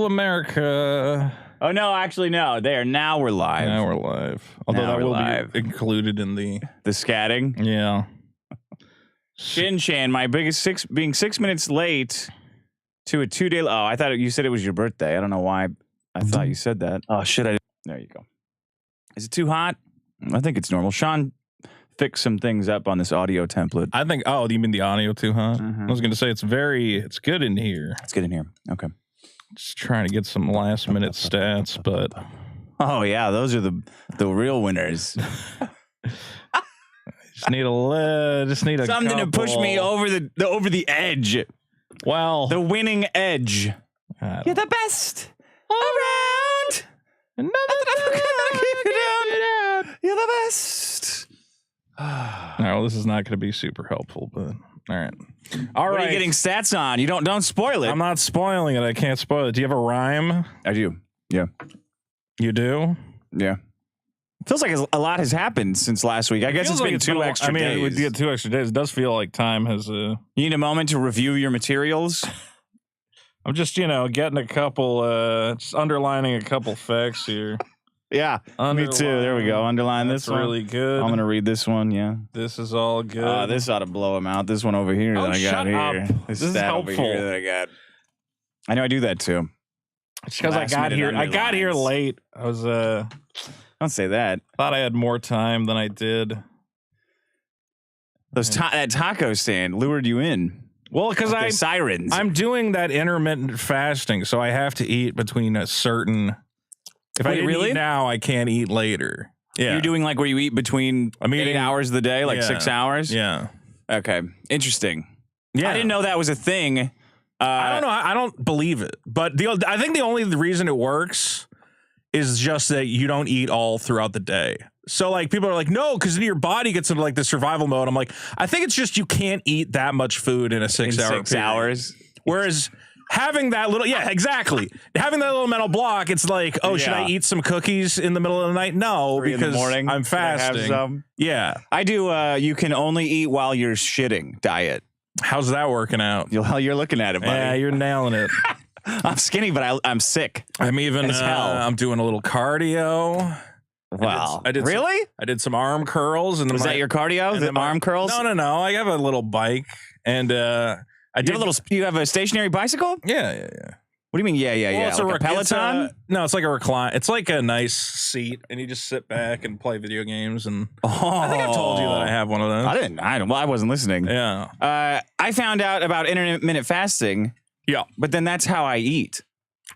America. Oh, no, actually, no. Now we're live. Now we're live. Although Now that we're will live. be included in the scatting. Yeah. Shin-chan, my biggest being 6 minutes late to a 2-day. Oh, I thought you said it was your birthday. I don't know why I thought you said that. Oh, shit. There you go. Is it too hot? I think it's normal. Sean fixed some things up on this audio template. I think, oh, you mean the audio too hot? I was going to say it's good in here. It's good in here. Okay. Just trying to get some last minute stats, but oh yeah, those are the real winners. just need a something couple. to push me over the edge. Well, the winning edge. You're the best around. Nothing gonna keep you down. You're the best. No, this is not going to be super helpful, but all right. What are you getting stats on? You don't spoil it. I'm not spoiling it. I can't spoil it. Do you have a rhyme? I do. Yeah. You do? Yeah. Feels like a lot has happened since last week. I guess it's been 2 extra days. I mean, we get 2 extra days. It does feel like time has... You need a moment to review your materials? I'm just, getting a couple, just underlining a couple facts here. Yeah, me too. There we go. Underline this one. Really good. I'm going to read this one, yeah. This is all good. This ought to blow him out. This one over here that I got here. Up. This is helpful. Over here that I got. I know I do that too. It's because I got here. I got here late. I was don't say that. Thought I had more time than I did. That taco stand lured you in. Well, because sirens. I'm doing that intermittent fasting, so I have to eat between a certain. If I didn't eat now, I can't eat later. Yeah, you're doing like where you eat between 8 hours of the day, like 6 hours. Yeah. Okay. Interesting. Yeah, I didn't know that was a thing. I don't know. I don't believe it, but I think the only reason it works is just that you don't eat all throughout the day. So like people are like, no, because then your body gets into like the survival mode. I'm like, I think it's just you can't eat that much food in a 6 hour period. 6 hours. Whereas having that little, exactly. Having that little mental block, it's like, oh, should I eat some cookies in the middle of the night? No, because I'm fasting. Have some? Yeah. I do. You can only eat while you're shitting diet. How's that working out? You're looking at it, buddy. Yeah, you're nailing it. I'm skinny, but I'm sick. I'm even, I'm doing a little cardio. Wow. I did some arm curls. And was that your cardio? The arm curls? No. I have a little bike. And you have a stationary bicycle? Yeah. What do you mean? Yeah. It's like a Peloton? No, it's like a recline. It's like a nice seat, and you just sit back and play video games. And I think I've told you that I have one of those. I didn't. Well, I wasn't listening. Yeah. I found out about intermittent fasting. Yeah. But then that's how I eat.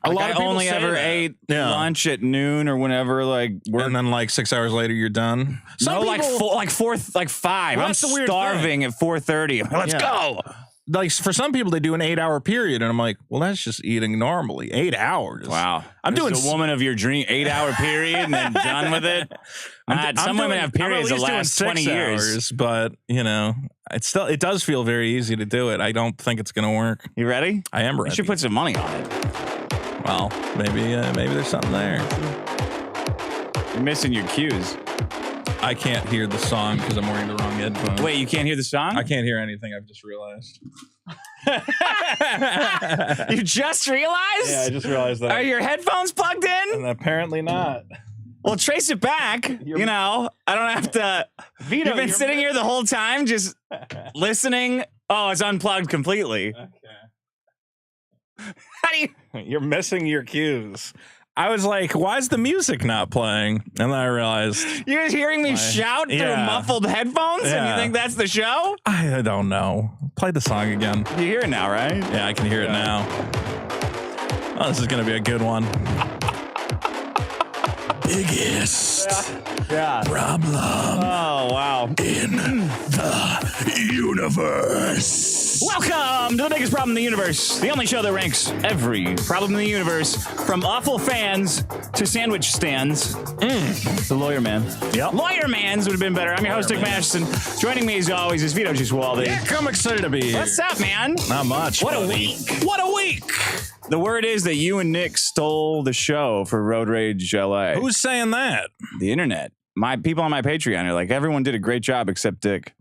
A lot of people only ever ate lunch at noon or whenever, and then like 6 hours later you're done. Some people, like 5. Well, I'm starving at 4:30. Let's go. Like for some people, they do an 8 hour period, and I'm like, well, that's just eating normally. 8 hours. Wow. I'm doing a woman of your dream 8 hour period and then done with it. Some women have periods that last 20 years, but it does feel very easy to do it. I don't think it's going to work. You ready? I am ready. You should put some money on it. Well, maybe there's something there. You're missing your cues. I can't hear the song because I'm wearing the wrong headphones. Wait, you can't hear the song? I can't hear anything. I've just realized. You just realized? Yeah, I just realized that. Are your headphones plugged in? And apparently not. Well, trace it back. I don't have to. Vito, you've been sitting here the whole time just listening. Oh, it's unplugged completely. Okay. How do you? You're missing your cues. I was like, why is the music not playing? And then I realized. You're just hearing me shout through muffled headphones and you think that's the show? I don't know. Play the song again. You hear it now, right? Yeah, I can hear it now. Oh, this is going to be a good one. Biggest problem in the universe. Welcome to the biggest problem in the universe. The only show that ranks every problem in the universe, from awful fans to sandwich stands. The Lawyer Man. Yep. Lawyer Mans would have been better. I'm your host, Dick Masterson. Joining me as always is Vito Links. Yeah, I'm excited to be here. What's up, man? Not much. What a week. What a week. The word is that you and Nick stole the show for Road Rage LA. Who's saying that? The internet. My people on my Patreon are like, everyone did a great job except Dick.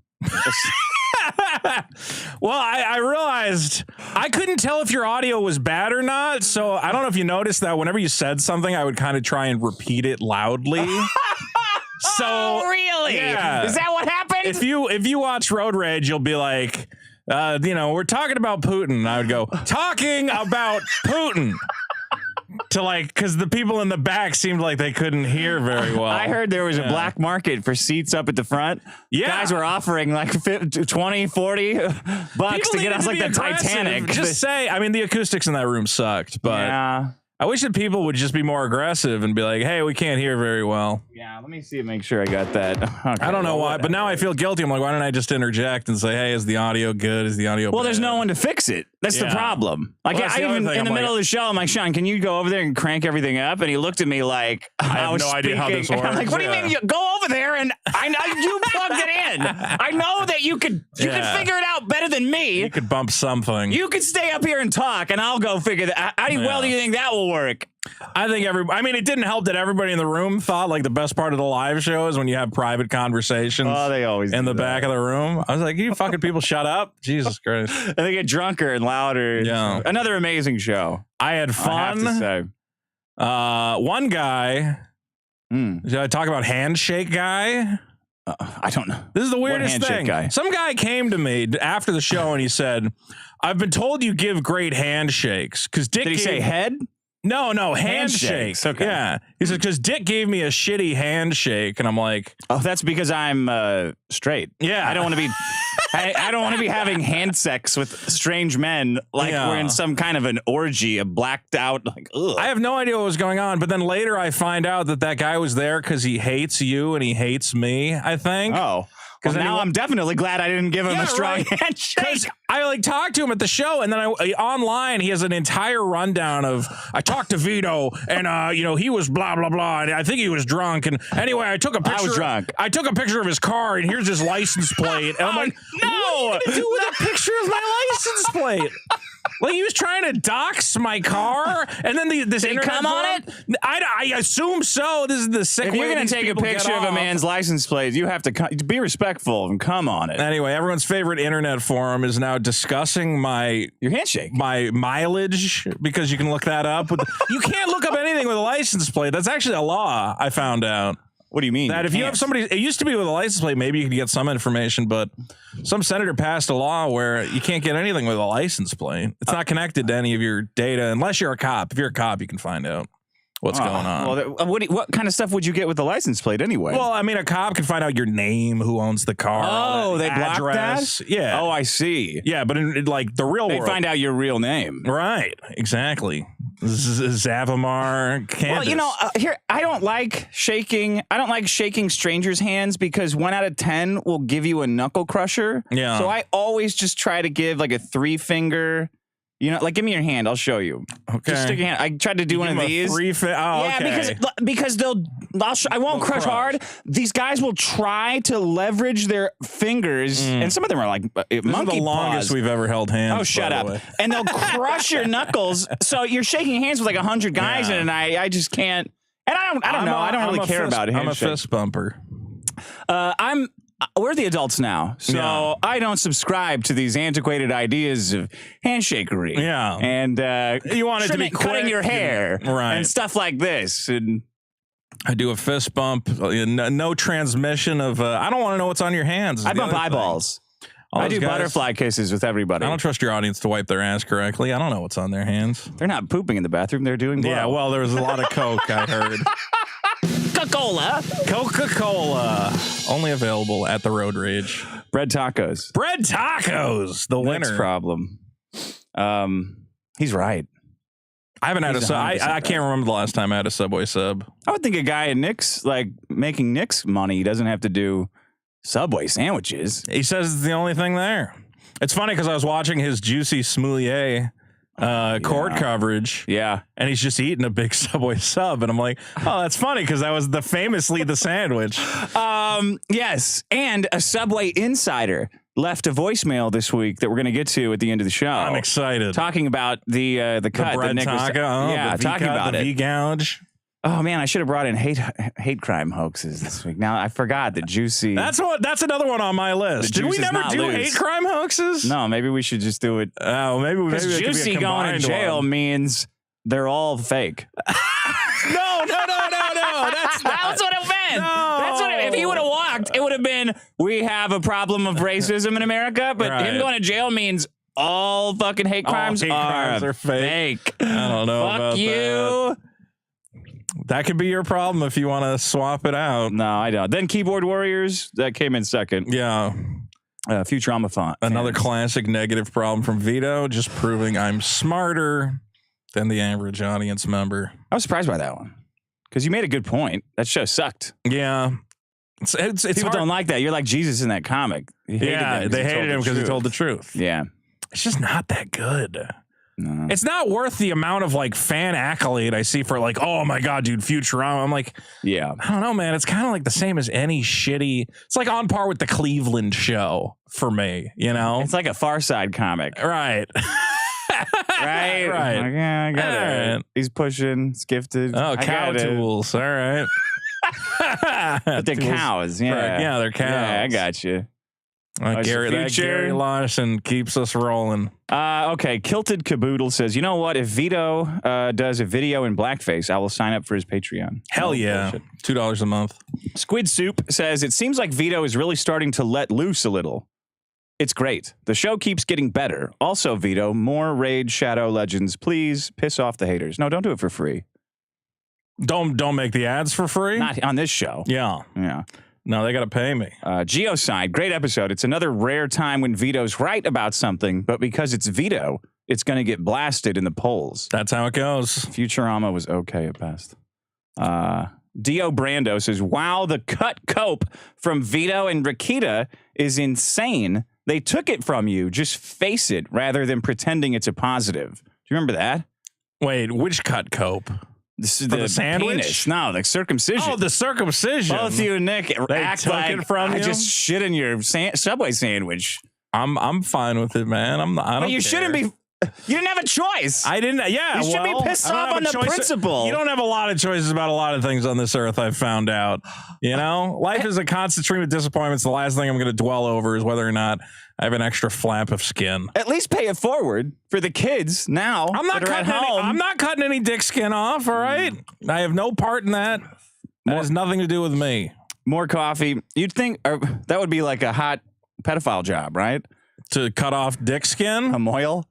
Well, I realized I couldn't tell if your audio was bad or not. So I don't know if you noticed that whenever you said something, I would kind of try and repeat it loudly. So really? Yeah. Is that what happened? If you watch Road Rage, you'll be like, we're talking about Putin. And I would go, talking about Putin. To because the people in the back seemed like they couldn't hear very well. I heard there was a black market for seats up at the front. Yeah. Guys were offering like 20, 40 bucks to get us like the Titanic. Just say, I mean, the acoustics in that room sucked, but yeah. I wish that people would just be more aggressive and be like, hey, we can't hear very well. Yeah, let me see and make sure I got that. Okay, I don't know why, but now I feel guilty. I'm like, why don't I just interject and say, hey, is the audio good? Is the audio Well, bad? there's no one to fix it. That's the problem. Like, Well, that's the I even other thing. in the I'm middle like, of the show, I'm like, Sean, can you go over there and crank everything up? And he looked at me like, I have no idea how this And I'm like, works. what do you mean? You go over there and I know you plugged it in. I know that you could figure it out better than me. You could bump something. You could stay up here and talk, and I'll go figure that. How well do you think that will work? I think it didn't help that everybody in the room thought like the best part of the live show is when you have private conversations. Oh, they always in do the that. back of the room. I was like, you fucking people shut up. Jesus Christ. And they get drunker and louder. Yeah. Another amazing show. I had I fun. have to say. One guy, did I talk about Handshake guy? I don't know. This is the weirdest Handshake thing. guy? Some guy came to me after the show and he said, I've been told you give great handshakes. Because Dick Did he say head? No, handshake. Handshakes, okay. Yeah. He said, because Dick gave me a shitty handshake. And I'm like, Oh, that's because I'm straight. yeah. I don't want to be. I don't want to be having hand sex with strange men like Yeah. we're in some kind of an orgy, a blacked out. Like, ugh. I have no idea what was going on. But then later I find out that guy was there because he hates you and he hates me, I think. Oh. Because now I'm definitely glad I didn't give him a strong handshake. I talked to him at the show, and then online he has an entire rundown of I talked to Vito, and he was blah blah blah, and I think he was drunk. And anyway, I took a picture. I was drunk. I took a picture of his car, and here's his license plate. And I'm like, no, what are you gonna do with a picture of my license plate? Like he was trying to dox my car, and then this Did he internet come on forum- I assume so. This is the sick. If way you're going these to take a people get picture of a off. man's license plate, you have to be respectful and come on it. Anyway, everyone's favorite internet forum is now discussing Your handshake. my mileage because you can look that up. You can't look up anything with a license plate. That's actually a law, I found out. What do you mean? That if you have somebody, it used to be with a license plate, maybe you could get some information, but some senator passed a law where you can't get anything with a license plate. It's not connected to any of your data unless you're a cop. If you're a cop, you can find out what's going on. Well, what kind of stuff would you get with the license plate anyway? Well, I mean, a cop can find out your name, who owns the car. Oh, they blocked that? Yeah. Oh, I see. Yeah, but in like the real They world. find out your real name. Right, exactly. Zavamar Candace. Well, here I don't like shaking. I don't like shaking strangers' hands because 1 out of 10 will give you a knuckle crusher. Yeah. So I always just try to give like a 3-finger. Like give me your hand. I'll show you. Okay. Just stick your hand. I tried to do one of these. Yeah, okay. because I won't crush hard. These guys will try to leverage their fingers, and some of them are like This monkey is the longest paws. we've ever held hands. Oh, shut by up! the way. And they'll crush your knuckles. So you're shaking hands with like 100 guys, Yeah. and I just can't. And I don't know. I don't really care about it. I'm a fist bumper. We're the adults now, so I don't subscribe to these antiquated ideas of handshakery. Yeah. And You want it to be cutting quick, your hair, right? and stuff like this. And I do a fist bump. No transmission of. I don't want to know what's on your hands. I bump eyeballs. All I those do guys- butterfly kisses with everybody. I don't trust your audience to wipe their ass correctly. I don't know what's on their hands. They're not pooping in the bathroom. They're doing blow. Yeah, well, there was a lot of Coke, I heard. Coca-Cola. Only available at the Road Rage. Bread tacos. Bread tacos. The Next winner. problem. He's right. I haven't had He's a sub. I 100% can't remember the last time I had a Subway sub. I would think a guy at Nick's, like making Nick's money, doesn't have to do Subway sandwiches. He says it's the only thing there. It's funny because I was watching his Juicy Smoulier court coverage. Yeah. And he's just eating a big Subway sub. And I'm like, oh, that's funny because that was famously the sandwich. Yes. And a Subway insider left a voicemail this week that we're going to get to at the end of the show. I'm excited. Talking about the cut. bread that Nick was- taco. yeah, the talking V-cut, about the it. V-gouge. Oh man, I should have brought in hate crime hoaxes this week. Now I forgot that Juicy. That's another one on my list. Did we never do hate crime hoaxes? No, maybe we should just do it. Oh, maybe Juicy going to jail means they're all fake. No. That's what it meant. No. That's what if he would have walked, it would have been we have a problem of racism in America. But him going to jail means all fucking hate crimes are fake. I don't know. Fuck about you. That. That could be your problem if you want to swap it out. No, I don't. Then Keyboard Warriors, that came in second. Yeah. Futurama font. Another classic negative problem from Vito, just proving I'm smarter than the average audience member. I was surprised by that one because you made a good point. That show sucked. Yeah. It's People don't like that. You're like Jesus in that comic. They hated him because he told the truth. Yeah. It's just not that good. No. It's not worth the amount of like fan accolade I see for like, oh my God, dude, Futurama. I'm like, yeah, I don't know, man. It's kind of like the same as any shitty. It's like on par with the Cleveland show for me, you know? It's like a Far Side comic. Right. Right. Like, yeah, I got it. Right. He's pushing. It's gifted. Oh, cow tools. All right. But they're cows. Yeah. Yeah, they're cows. Yeah, I got you. Gary Larson keeps us rolling. Okay, Kilted Caboodle says, you know what? If Vito does a video in blackface, I will sign up for his Patreon. Hell yeah. $2 a month. Squid Soup says, it seems like Vito is really starting to let loose a little. It's great. The show keeps getting better. Also, Vito, more Raid Shadow Legends. Please piss off the haters. No, don't do it for free. Don't make the ads for free? Not on this show. Yeah. Yeah. No, they got to pay me. Geoside, great episode. It's another rare time when Vito's right about something, but because it's Vito, it's going to get blasted in the polls. That's how it goes. Futurama was okay at best. Dio Brando says, wow, the cut cope from Vito and Rakita is insane. They took it from you. Just face it rather than pretending it's a positive. Do you remember that? Wait, which cut cope? This is the sandwich? Penis. No, the circumcision. Oh, the circumcision. Both you and Nick act like it from I you? just shit in your Subway sandwich. I'm fine with it, man. I don't you care. shouldn't be. You didn't have a choice. I didn't. Yeah, you should be pissed off on the principle. You don't have a lot of choices about a lot of things on this earth. I've found out. You know, life is a constant stream of disappointments. The last thing I'm going to dwell over is whether or not I have an extra flap of skin. At least pay it forward for the kids now. I'm not cutting any dick skin off. All right, I have no part in that. That has nothing to do with me. More coffee. You'd think that would be like a hot pedophile job, right? To cut off dick skin? A moil?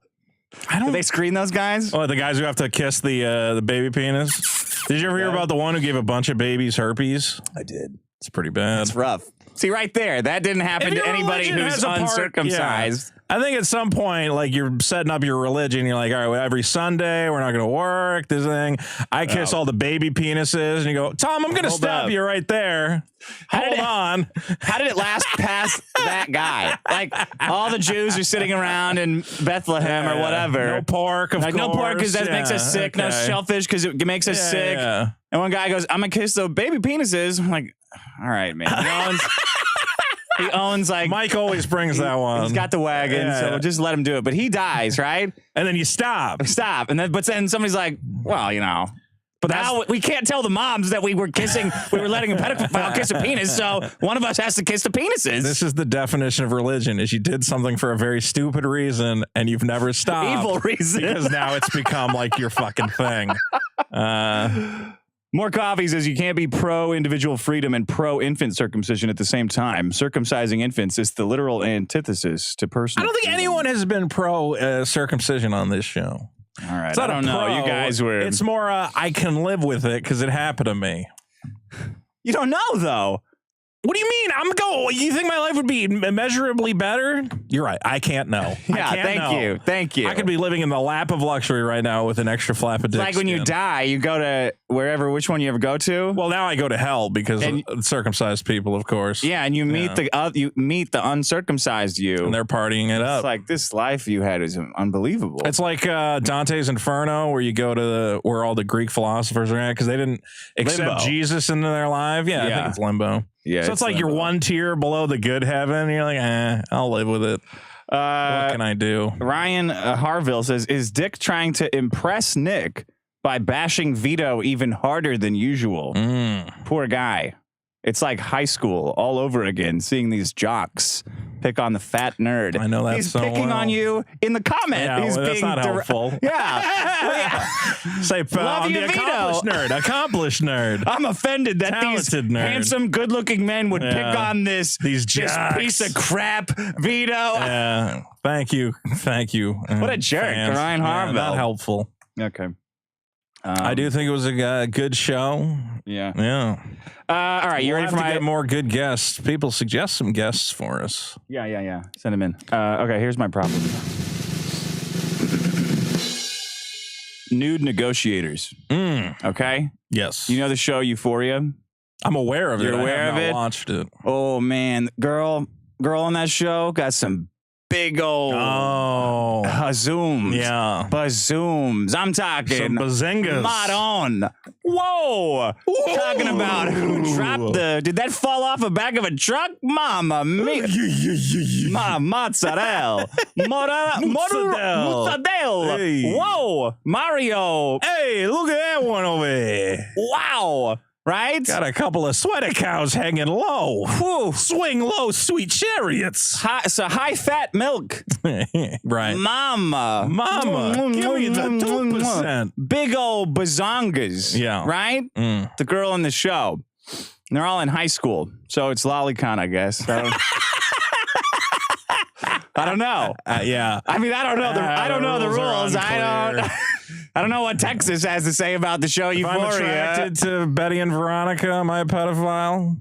Do they screen those guys? Oh, the guys who have to kiss the baby penis. Did you ever hear about the one who gave a bunch of babies herpes? I did. It's pretty bad. It's rough. See, right there, that didn't happen to anybody who's uncircumcised. Yeah. I think at some point, like you're setting up your religion, you're like, all right, well, every Sunday we're not going to work. This thing, I kiss all the baby penises, and you go, Tom, I'm going to stop you right there. Hold on. How did it last past that guy? Like all the Jews are sitting around in Bethlehem or whatever. No pork, of course. No pork because that makes us sick. Okay. No shellfish because it makes us sick. Yeah. And one guy goes, I'm going to kiss the baby penises. I'm like, all right, man. He owns like Mike always brings that one. He's got the wagon, so we'll just let him do it. But he dies, right? And then you stop. And then somebody's like, well, you know. But now we can't tell the moms that we were letting a pedophile kiss a penis, so one of us has to kiss the penises. This is the definition of religion, is you did something for a very stupid reason and you've never stopped. Evil reason. Because now it's become like your fucking thing. More coffee says you can't be pro-individual freedom and pro-infant circumcision at the same time. Circumcising infants is the literal antithesis to personal I don't think anyone has been pro-circumcision on this show. All right. I don't know. You guys were... It's more I can live with it because it happened to me. You don't know, though. What do you mean? You think my life would be immeasurably better? You're right. I can't know. Yeah, thank you. I could be living in the lap of luxury right now with an extra flap of dick like when you die, you go to which one you ever go to? Well, now I go to hell because of circumcised people, of course. Yeah, and you meet the uncircumcised you. And they're partying it up. It's like this life you had is unbelievable. It's like Dante's Inferno, where you go to where all the Greek philosophers are at because they didn't accept Jesus into their life. Yeah, I think it's limbo. Yeah, so it's like you're one tier below the good heaven. And you're like, I'll live with it. What can I do? Ryan Harville says, is Dick trying to impress Nick by bashing Vito even harder than usual. Poor guy. It's like high school all over again, seeing these jocks pick on the fat nerd. I know that He's so picking well. on you in the comment. Yeah, He's well, that's being not helpful. Yeah. Say, Love I'm you, the Vito. accomplished nerd. I'm offended that these Talented nerd. handsome, good-looking men would pick on These this jocks. piece of crap, Vito. Yeah. Thank you. What a jerk, fans. Ryan Harville. Not helpful. Okay. I do think it was a good show. Yeah. Yeah. All right, you We'll ready have for to my get more good guests? People suggest some guests for us. Yeah. Send them in. Okay, here's my problem. Nude negotiators. Okay? Yes. You know the show Euphoria? I'm aware of it. You're aware I have of not it? watched it. Oh man, girl on that show got some big old zooms. Yeah. Bazooms. I'm talking Some bazingas. Madon. Whoa. Talking about who dropped did that fall off the back of a truck? Mama mia. Mozzarella. Mozzarella. Hey. Whoa. Mario. Hey, look at that one over there. Wow. Right? Got a couple of sweater cows hanging low. Whew. Swing low, sweet chariots. High fat milk. Right. Mama, give me the 2%. Big old bazongas. Yeah. Right? The girl in the show. They're all in high school. So it's lolicon, I guess. I don't know. Yeah. I mean, I don't know the rules. I don't know what Texas has to say about the show If I'm Euphoria. attracted to Betty and Veronica, am I a pedophile?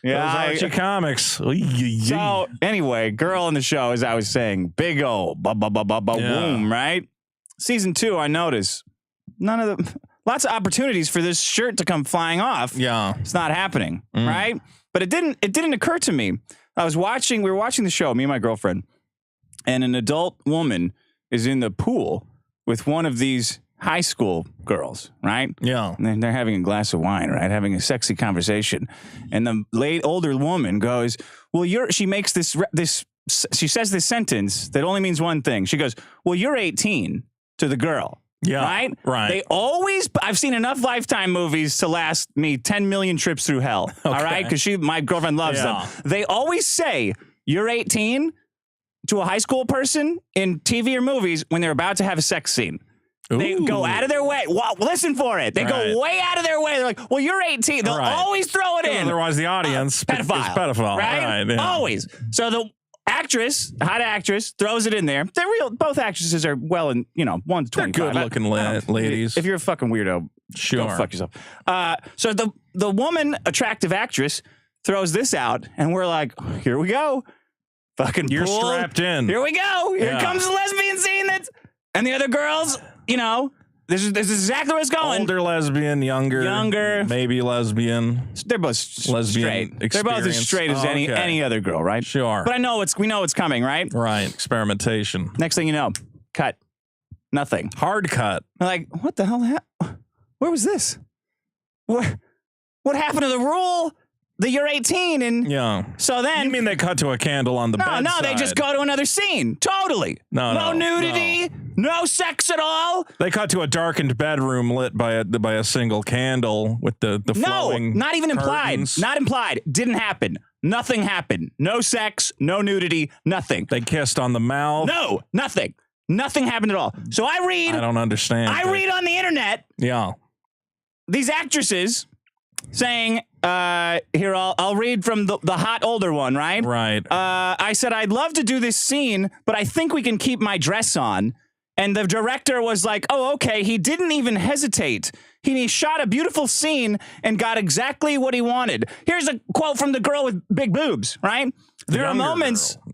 Yeah, Those Archie comics. So anyway, girl in the show, as I was saying, big old boom, right? Season 2, I notice lots of opportunities for this shirt to come flying off. Yeah. It's not happening, right? But it didn't occur to me. We were watching the show, me and my girlfriend, and an adult woman is in the pool with one of these high school girls, right? Yeah. And they're having a glass of wine, right? Having a sexy conversation. And the older woman goes, well, she makes she says this sentence that only means one thing. She goes, well, you're 18 to the girl. Yeah. Right. I've seen enough Lifetime movies to last me 10 million trips through hell. All right? Because my girlfriend loves them. They always say, you're 18 to a high school person in TV or movies when they're about to have a sex scene. They go out of their way. Well, listen for it. They go way out of their way. They're like, well, you're 18. They'll always throw it in. Otherwise, the audience is pedophile. Right? Yeah. Always. So the hot actress, throws it in there. They're real. Both actresses are well in, 1 to 25. They're good-looking ladies. If you're a fucking weirdo, sure. go fuck yourself. So the woman, attractive actress, throws this out, and we're like, here we go. Fucking You're pool. strapped in. Here we go. Here comes the lesbian scene. And the other girls, this is exactly where it's going. Older lesbian, younger, maybe lesbian. They're both lesbian straight. They're both as straight as any other girl, right? Sure. But we know it's coming, right? Right. Experimentation. Next thing you know, cut. Nothing. Hard cut. I'm like, what the hell? Where was this? What happened to the rule? That you're 18 and so then you mean they cut to a candle on the bedside? No, they just go to another scene. Totally. No nudity, no sex at all. They cut to a darkened bedroom lit by a single candle with the flowing not even curtains. implied. Not implied. Didn't happen. Nothing happened. No sex, no nudity, nothing. They kissed on the mouth. No, nothing. Nothing happened at all. So I don't understand. I read on the internet. Yeah. These actresses saying, here, I'll read from the hot older one, right? Right. I said, I'd love to do this scene, but I think we can keep my dress on. And the director was like, oh, okay. He didn't even hesitate. He shot a beautiful scene and got exactly what he wanted. Here's a quote from the girl with big boobs, right? There are moments. Girl.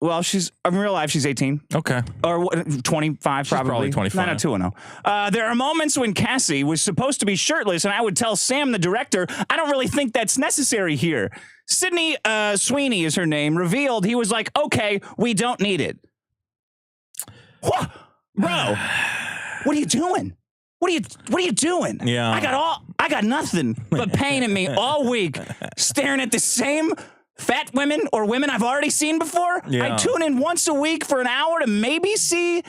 Well, in real life, she's 18. Okay. Or 25, she's probably 25. 90210. There are moments when Cassie was supposed to be shirtless, and I would tell Sam, the director, I don't really think that's necessary here. Sydney Sweeney is her name. Revealed, he was like, okay, we don't need it. What? Bro, what are you doing? What are you doing? Yeah. I got nothing but pain in me all week, staring at the same fat women or women I've already seen before. I tune in once a week for an hour to maybe see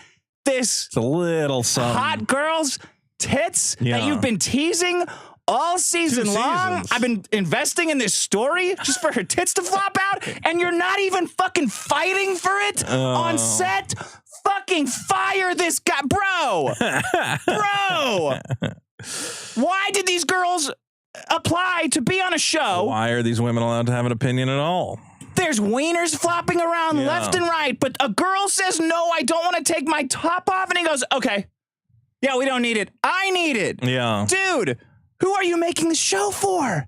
this. It's a little something. Hot girls tits Yeah. that you've been teasing all season 2 long. seasons. I've been investing in this story just for her tits to flop out, and you're not even fucking fighting for it on set. Fucking fire this guy, bro. Bro. Why did these girls apply to be on a show? Why are these women allowed to have an opinion at all? There's wieners flopping around left and right, but a girl says, no, I don't want to take my top off. And he goes, okay. Yeah, we don't need it. I need it. Yeah. Dude, who are you making the show for?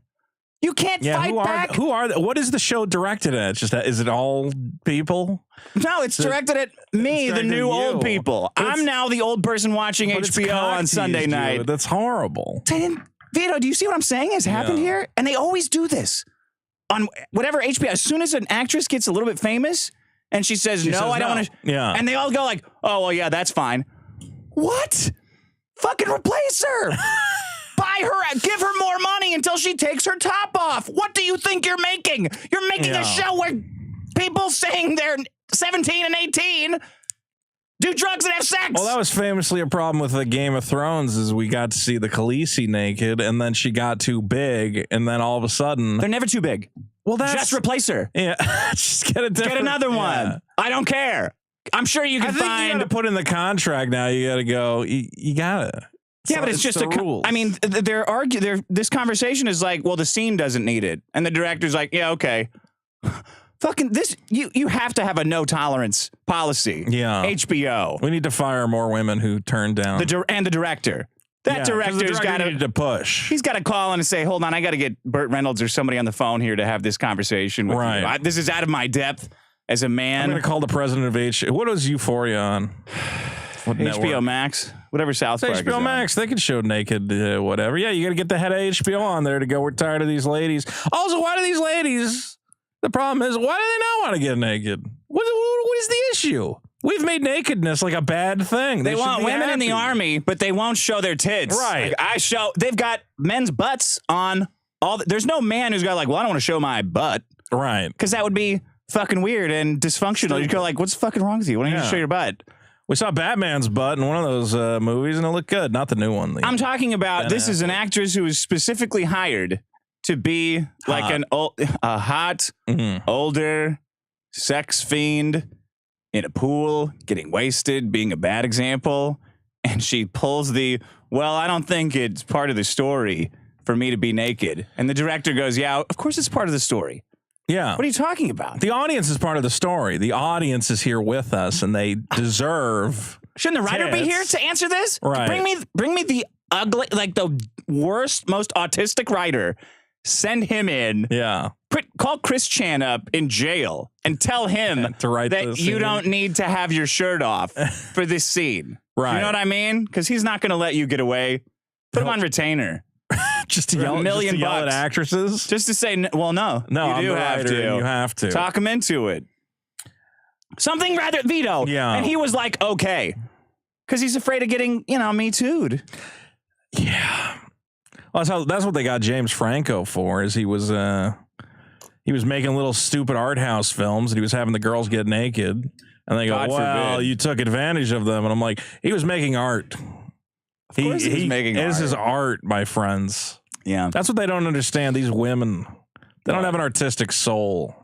You can't fight back. What is the show directed at? Just is it all people? No, it's directed at me, the new old people. I'm now the old person watching HBO on Sunday night. Dude. That's horrible. Vito, do you see what I'm saying has happened here? And they always do this on whatever HBO. As soon as an actress gets a little bit famous and she says, no, I don't want to. Yeah. And they all go like, oh, well, yeah, that's fine. What? Fucking replace her. Buy her, give her more money until she takes her top off. What do you think you're making? You're making a show where people saying they're 17 and 18 do drugs and have sex. Well, that was famously a problem with the Game of Thrones is we got to see the Khaleesi naked, and then she got too big, and then all of a sudden... They're never too big. Well, that's... Just replace her. Yeah. Just get a different... Get another one. I don't care. I'm sure you can I think find... you got to put in the contract now. You got to go... You got to... Yeah, but it's just the rules. I mean, this conversation is like, well, the scene doesn't need it. And the director's like, yeah, okay. Fucking this, you have to have a no tolerance policy. Yeah. HBO. We need to fire more women who turn down. And the director. That director's got to push. He's got to call in and say, hold on, I got to get Burt Reynolds or somebody on the phone here to have this conversation with you. This is out of my depth as a man. I'm going to call the president of H. What was Euphoria on? What HBO network? Max, whatever South Park HBO Max, they can show naked, whatever. Yeah, you got to get the head of HBO on there to go, we're tired of these ladies. Also, why do these ladies, the problem is, why do they not want to get naked? What is the issue? We've made nakedness like a bad thing. They want women in the army, but they won't show their tits. Right. Like they've got men's butts on there's no man who's got like, well, I don't want to show my butt. Right. Because that would be fucking weird and dysfunctional. You'd go like, what's fucking wrong with you? Why don't you just show your butt? We saw Batman's butt in one of those movies, and it looked good. Not the new one. I'm talking about this is an actress who was specifically hired to be like a hot, older sex fiend in a pool, getting wasted, being a bad example. And she pulls well, I don't think it's part of the story for me to be naked. And the director goes, yeah, of course it's part of the story. Yeah. What are you talking about? The audience is part of the story. The audience is here with us, and they deserve. Shouldn't the writer be here to answer this? Right. Bring me the ugly, like the worst, most autistic writer. Send him in. Yeah. Call Chris Chan up in jail and tell him to write that you don't need to have your shirt off for this scene. Right. You know what I mean? Because he's not going to let you get away. Put him on retainer. Just to yell, $1 million at actresses? Just to say, well, no. No, you do have to. You have to. Talk him into it. Something rather, Vito. Yeah. And he was like, okay. Because he's afraid of getting, Me Too'd. Yeah. Well, that's what they got James Franco for, is he was making little stupid art house films, and he was having the girls get naked. And they go, well, you took advantage of them. And I'm like, he was making art. Of course he's making art. This is art, my friends. Yeah. That's what they don't understand. These women, they don't have an artistic soul.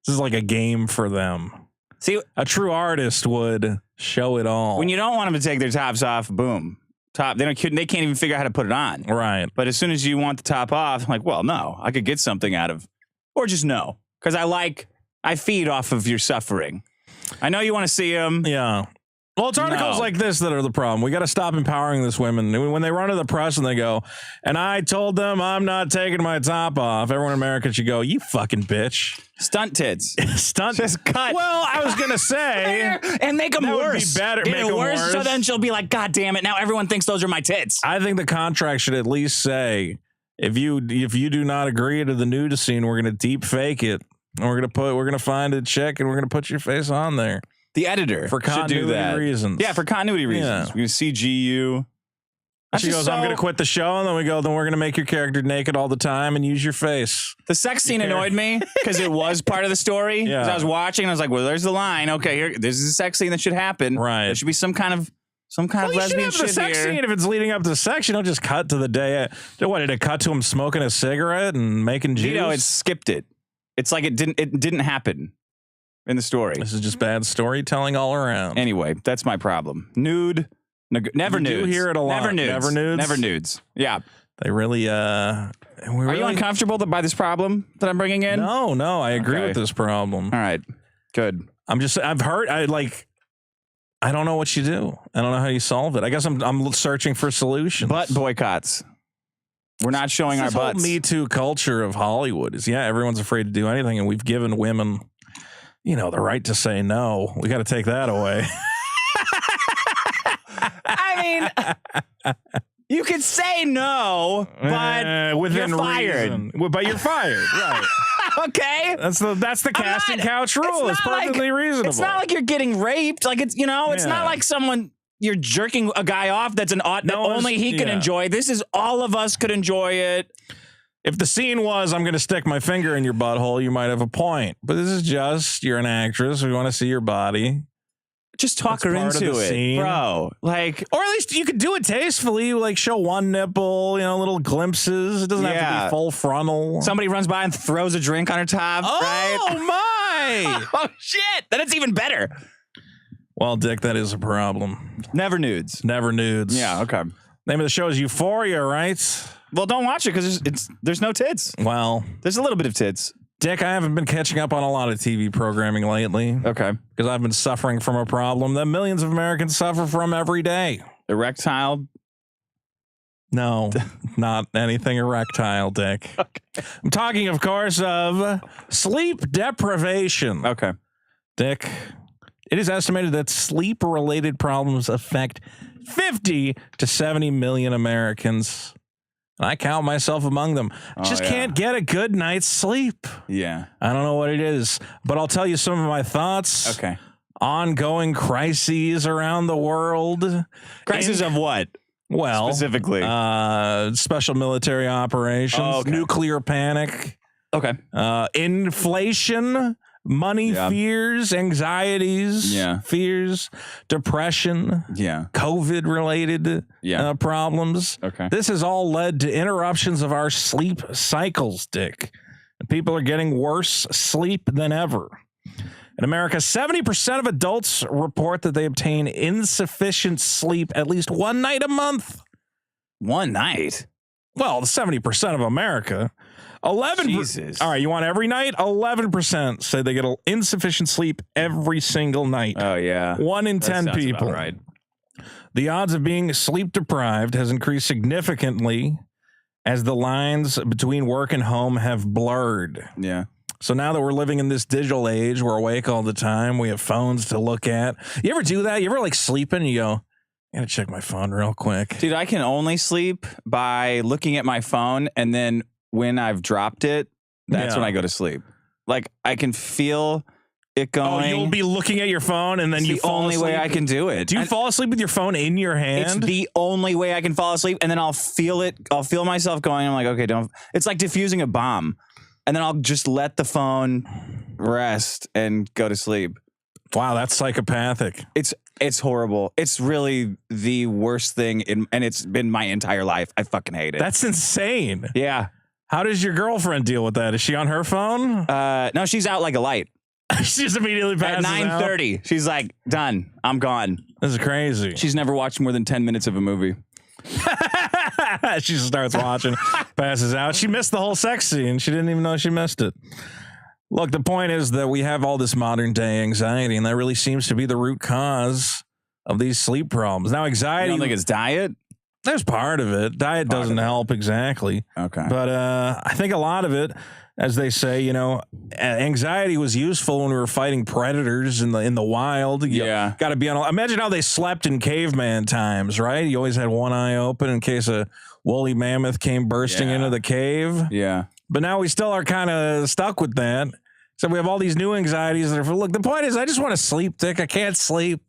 This is like a game for them. See, a true artist would show it all. When you don't want them to take their tops off, boom. They can't even figure out how to put it on. Right. But as soon as you want the top off, I'm like, well, no, I could get something out of, or just no. Because I feed off of your suffering. I know you want to see them. Yeah. Well, it's articles like this that are the problem. We got to stop empowering these women. When they run to the press and they go, and I told them I'm not taking my top off, everyone in America should go, you fucking bitch. Stunt tits. Stunt. Just cut. Well, I was going to say. And make them worse. Would be better. Make them worse. So then she'll be like, God damn it. Now everyone thinks those are my tits. I think the contract should at least say, if you do not agree to the nudity scene, we're going to deep fake it. And we're going to find a chick and we're going to put your face on there. The editor for continuity reasons. Yeah, for continuity reasons. Yeah. We're going to CG you. She goes, I'm going to quit the show. And then we go, then we're going to make your character naked all the time and use your face. The sex scene annoyed me because it was part of the story. Yeah. I was watching and I was like, well, there's the line. Okay, this is a sex scene that should happen. Right. There should be some kind of some kind of You should lesbian have the shit sex here. scene if it's leading up to sex. You don't just cut to the day. What did it cut to him smoking a cigarette and making juice? Vito, it skipped it. It's like it didn't happen in the story. This is just bad storytelling all around. Anyway, that's my problem. Nude, never You nudes. do hear it a lot. Never nudes. Never nudes? Never nudes. Yeah. They really. Are you uncomfortable by this problem that I'm bringing in? No, I agree Okay. with this problem. All right. Good. I've heard. I don't know what you do. I don't know how you solve it. I guess I'm searching for solutions. Butt boycotts. We're not showing our This whole butts. Me Too culture of Hollywood is everyone's afraid to do anything, and we've given women, the right to say no. We got to take that away. I mean, you could say no, but within you're fired. reason. But you're fired, right? Okay. That's the casting couch rule. It's not perfectly reasonable. It's not like you're getting raped. Like it's it's not like you're jerking a guy off that's that only he can enjoy. This is all of us could enjoy it. If the scene was, I'm going to stick my finger in your butthole, you might have a point. But this is just, you're an actress. We want to see your body. Just talk her That's part into of the it, scene. bro. Like, or at least you could do it tastefully, like show one nipple, little glimpses. It doesn't have to be full frontal. Somebody runs by and throws a drink on her top, right? Oh, my. Oh, shit. Then it's even better. Well, Dick, that is a problem. Never nudes. Never nudes. Yeah, okay. Name of the show is Euphoria, right? Well, don't watch it because there's no tits. Well, there's a little bit of tits. Dick, I haven't been catching up on a lot of TV programming lately. Okay. Because I've been suffering from a problem that millions of Americans suffer from every day. Erectile? No, not anything erectile, Dick. Okay. I'm talking, of course, of sleep deprivation. Okay. Dick, it is estimated that sleep-related problems affect 50 to 70 million Americans. I count myself among them. Just can't get a good night's sleep. Yeah. I don't know what it is, but I'll tell you some of my thoughts. Okay. Ongoing crises around the world. Crises of what? Well, specifically, special military operations, nuclear panic. Okay. Inflation. Money fears, anxieties, fears, depression, COVID-related problems. Okay. This has all led to interruptions of our sleep cycles, Dick. People are getting worse sleep than ever. In America, 70% of adults report that they obtain insufficient sleep at least one night a month. One night? Well, 70% of America. 11. Jesus. All right, you want every night? 11% say they get insufficient sleep every single night. Oh, yeah. 1 in 10 people. Right. The odds of being sleep deprived has increased significantly as the lines between work and home have blurred. Yeah. So now that we're living in this digital age, we're awake all the time. We have phones to look at. You ever do that? You ever sleeping and you go, I gotta check my phone real quick. Dude, I can only sleep by looking at my phone, and then when I've dropped it, that's when I go to sleep. Like, I can feel it going. Oh, you'll be looking at your phone and then it's you fall only asleep. way I can do it. Do you fall asleep with your phone in your hand? It's the only way I can fall asleep, and then I'll feel it. I'll feel myself going. I'm like, okay, don't. It's like diffusing a bomb, and then I'll just let the phone rest and go to sleep. Wow, that's psychopathic. It's horrible. It's really the worst thing, and it's been my entire life. I fucking hate it. That's insane. Yeah. How does your girlfriend deal with that? Is she on her phone? No, she's out like a light. She just immediately passes at 9:30. She's like, done. I'm gone. This is crazy. She's never watched more than 10 minutes of a movie. She starts watching, passes out. She missed the whole sex scene. She didn't even know she missed it. Look, the point is that we have all this modern day anxiety, and that really seems to be the root cause of these sleep problems. Now, anxiety. You don't think it's diet? There's part of it. Diet doesn't help exactly. Okay. But I think a lot of it, as they say, anxiety was useful when we were fighting predators in the wild. Yeah. Got to be on. Imagine how they slept in caveman times, right? You always had one eye open in case a woolly mammoth came bursting into the cave. Yeah. But now we still are kind of stuck with that. So we have all these new anxieties that are. Look, the point is, I just want to sleep, Dick. I can't sleep.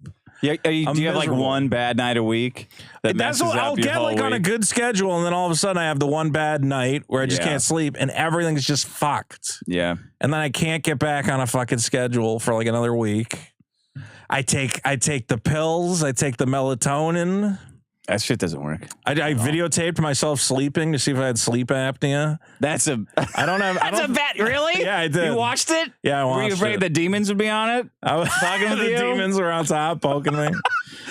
Yeah, do you have like one bad night a week? That's what I'll get on a good schedule, and then all of a sudden I have the one bad night where I just can't sleep, and everything's just fucked. Yeah, and then I can't get back on a fucking schedule for like another week. I take the pills. I take the melatonin. That shit doesn't work. I videotaped myself sleeping to see if I had sleep apnea. That's a. I don't have. That's a bet. Really? Yeah, I did. You watched it? Yeah, I watched it. Were you afraid the demons would be on it? I was talking with the you? demons were on top poking me.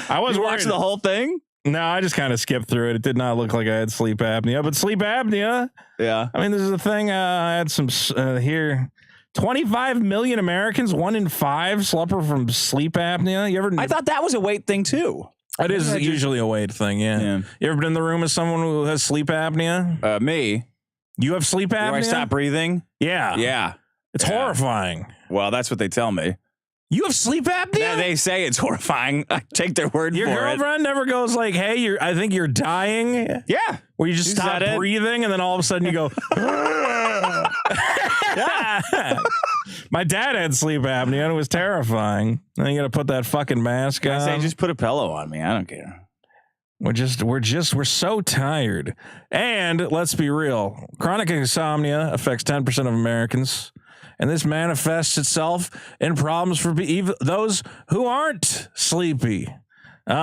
I was watching the whole thing. No, I just kind of skipped through it. It did not look like I had sleep apnea, but sleep apnea. Yeah. I mean, this is the thing. I had some here. 25 million Americans, 1 in 5 suffer from sleep apnea. You ever? I thought that was a weight thing too. It is usually a weight thing. Yeah. You ever been in the room with someone who has sleep apnea? Me. You have sleep apnea? Do I stop breathing? Yeah. Yeah. It's horrifying. Well, that's what they tell me. You have sleep apnea? Yeah, they say it's horrifying. I take their word for it. Your girlfriend never goes like, hey, I think you're dying? Yeah. Where you just stop breathing and then all of a sudden you go, My dad had sleep apnea and it was terrifying. Then you got to put that fucking mask on. I say, just put a pillow on me. I don't care. We're so tired. And let's be real. Chronic insomnia affects 10% of Americans. And this manifests itself in problems for those who aren't sleepy. What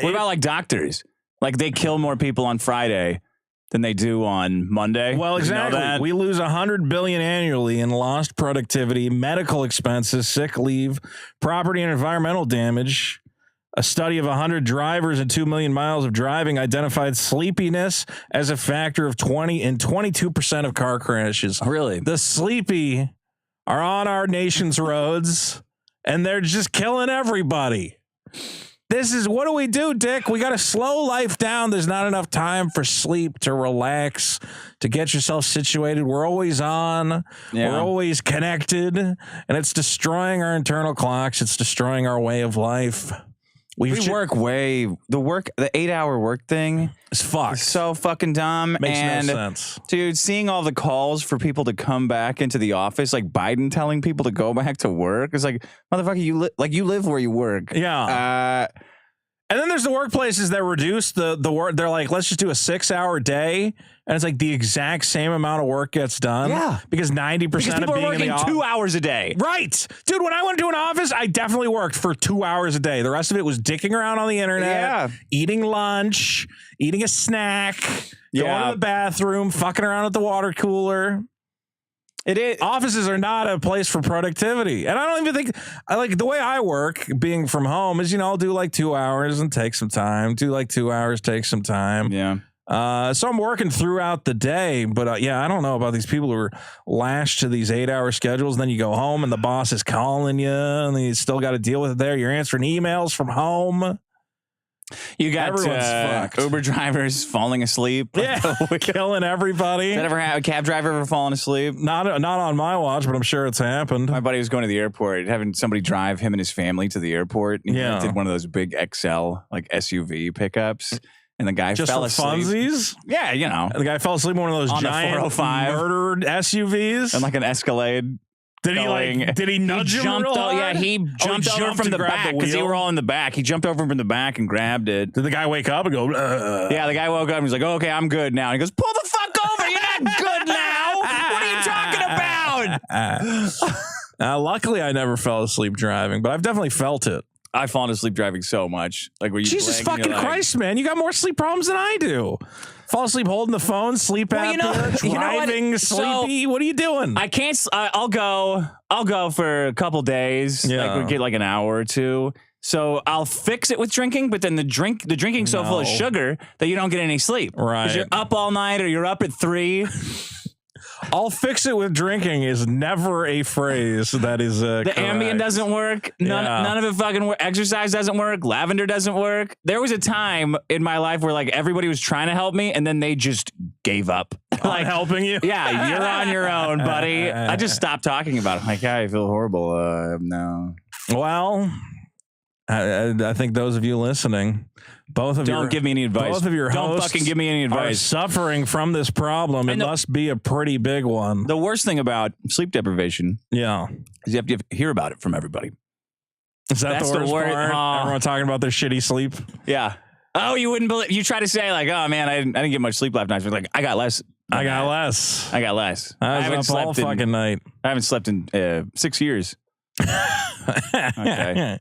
about like doctors? Like they kill more people on Friday than they do on Monday. Well, exactly. We lose $100 billion annually in lost productivity, medical expenses, sick leave, property and environmental damage. A study of 100 drivers and 2 million miles of driving identified sleepiness as a factor of 22% of car crashes. Really? The sleepy are on our nation's roads, and they're just killing everybody. This is, what do we do, Dick? We got to slow life down. There's not enough time for sleep, to relax, to get yourself situated. We're always on. Yeah. We're always connected, and it's destroying our internal clocks. It's destroying our way of life. The 8-hour work thing is fucked. So fucking dumb. Makes no sense. Dude, seeing all the calls for people to come back into the office, like Biden telling people to go back to work, it's like, motherfucker, you live where you work. Yeah. And then there's the workplaces that reduce the work. They're like, let's just do a 6-hour day. And it's like the exact same amount of work gets done. Yeah. Because 90% of being in the office. 2 hours a day. Right. Dude, when I went to an office, I definitely worked for 2 hours a day. The rest of it was dicking around on the internet, eating lunch, eating a snack, going to the bathroom, fucking around at the water cooler. It is. Offices are not a place for productivity. And I don't even think, the way I work, being from home, is, I'll do like 2 hours and take some time. Do like 2 hours, take some time. Yeah. So I'm working throughout the day, but I don't know about these people who are lashed to these 8-hour schedules. And then you go home and the boss is calling you and then you still got to deal with it there. You're answering emails from home. You got Uber drivers falling asleep. Yeah, killing everybody. Did ever have a cab driver ever fallen asleep? Not on my watch, but I'm sure it's happened. My buddy was going to the airport, having somebody drive him and his family to the airport. And he did one of those big XL SUV pickups. And the guy fell asleep. Funsies? Yeah, And the guy fell asleep in one of those giant 405 murdered SUVs. And like an Escalade. Did he nudge him real hard? Yeah, he jumped over from the back because they were all in the back. He jumped over from the back and grabbed it. Did the guy wake up and go, Yeah, the guy woke up and he's like, okay, I'm good now. And he goes, pull the fuck over. You're not good now. What are you talking about? Luckily, I never fell asleep driving, but I've definitely felt it. I've fallen asleep driving so much. Jesus fucking Christ, man. You got more sleep problems than I do. Fall asleep holding the phone, sleep after, driving, sleepy. What are you doing? I can't. I'll go for a couple days. Yeah. We get like an hour or two. So I'll fix it with drinking, but then the drinking's so full of sugar that you don't get any sleep. Right. Because you're up all night or you're up at 3. I'll fix it with drinking is never a phrase that is the Ambien doesn't work. None of it fucking works. Exercise doesn't work. Lavender doesn't work. There was a time in my life where everybody was trying to help me and then they just gave up. Helping you? Yeah, you're on your own, buddy. I just stopped talking about it. I feel horrible. No. Well, I think those of you listening, don't give me any advice. Both of your hosts don't fucking give me any advice. Are suffering from this problem. It must be a pretty big one. The worst thing about sleep deprivation, is you have to hear about it from everybody. Is that's the worst part? Everyone talking about their shitty sleep. Yeah. Oh, you wouldn't believe. You try to say oh man, I didn't get much sleep last night. But I got less. I got less. I got less. I haven't slept all fucking night. I haven't slept in 6 years. Okay.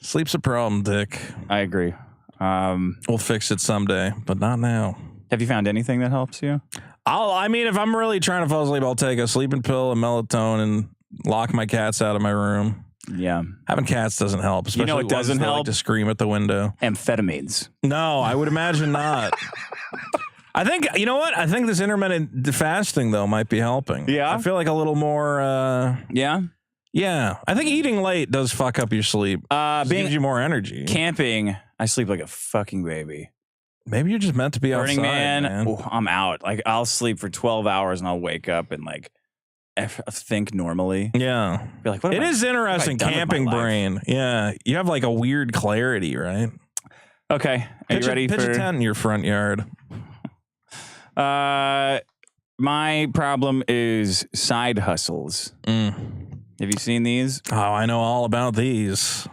Sleep's a problem, Dick. I agree. We'll fix it someday, but not now. Have you found anything that helps you? I mean, if I'm really trying to fall asleep, I'll take a sleeping pill, a melatonin, lock my cats out of my room. Yeah. Having cats doesn't help. Especially it doesn't help? Like to scream at the window. Amphetamines. No, I would imagine not. I think, you know what? I think this intermittent fasting, though, might be helping. Yeah? I feel like a little more... Yeah? Yeah. I think eating late does fuck up your sleep. Gives you more energy. Camping, I sleep like a fucking baby. Maybe you're just meant to be Burning outside, man. Ooh, I'm out. Like, I'll sleep for 12 hours and I'll wake up and, like, think normally. Yeah. Be like, what it is interesting, camping brain. Yeah. You have, like, a weird clarity, right? Okay. Are you ready pitch for... a tent in your front yard. My problem is side hustles. Have you seen these? Oh, I know all about these.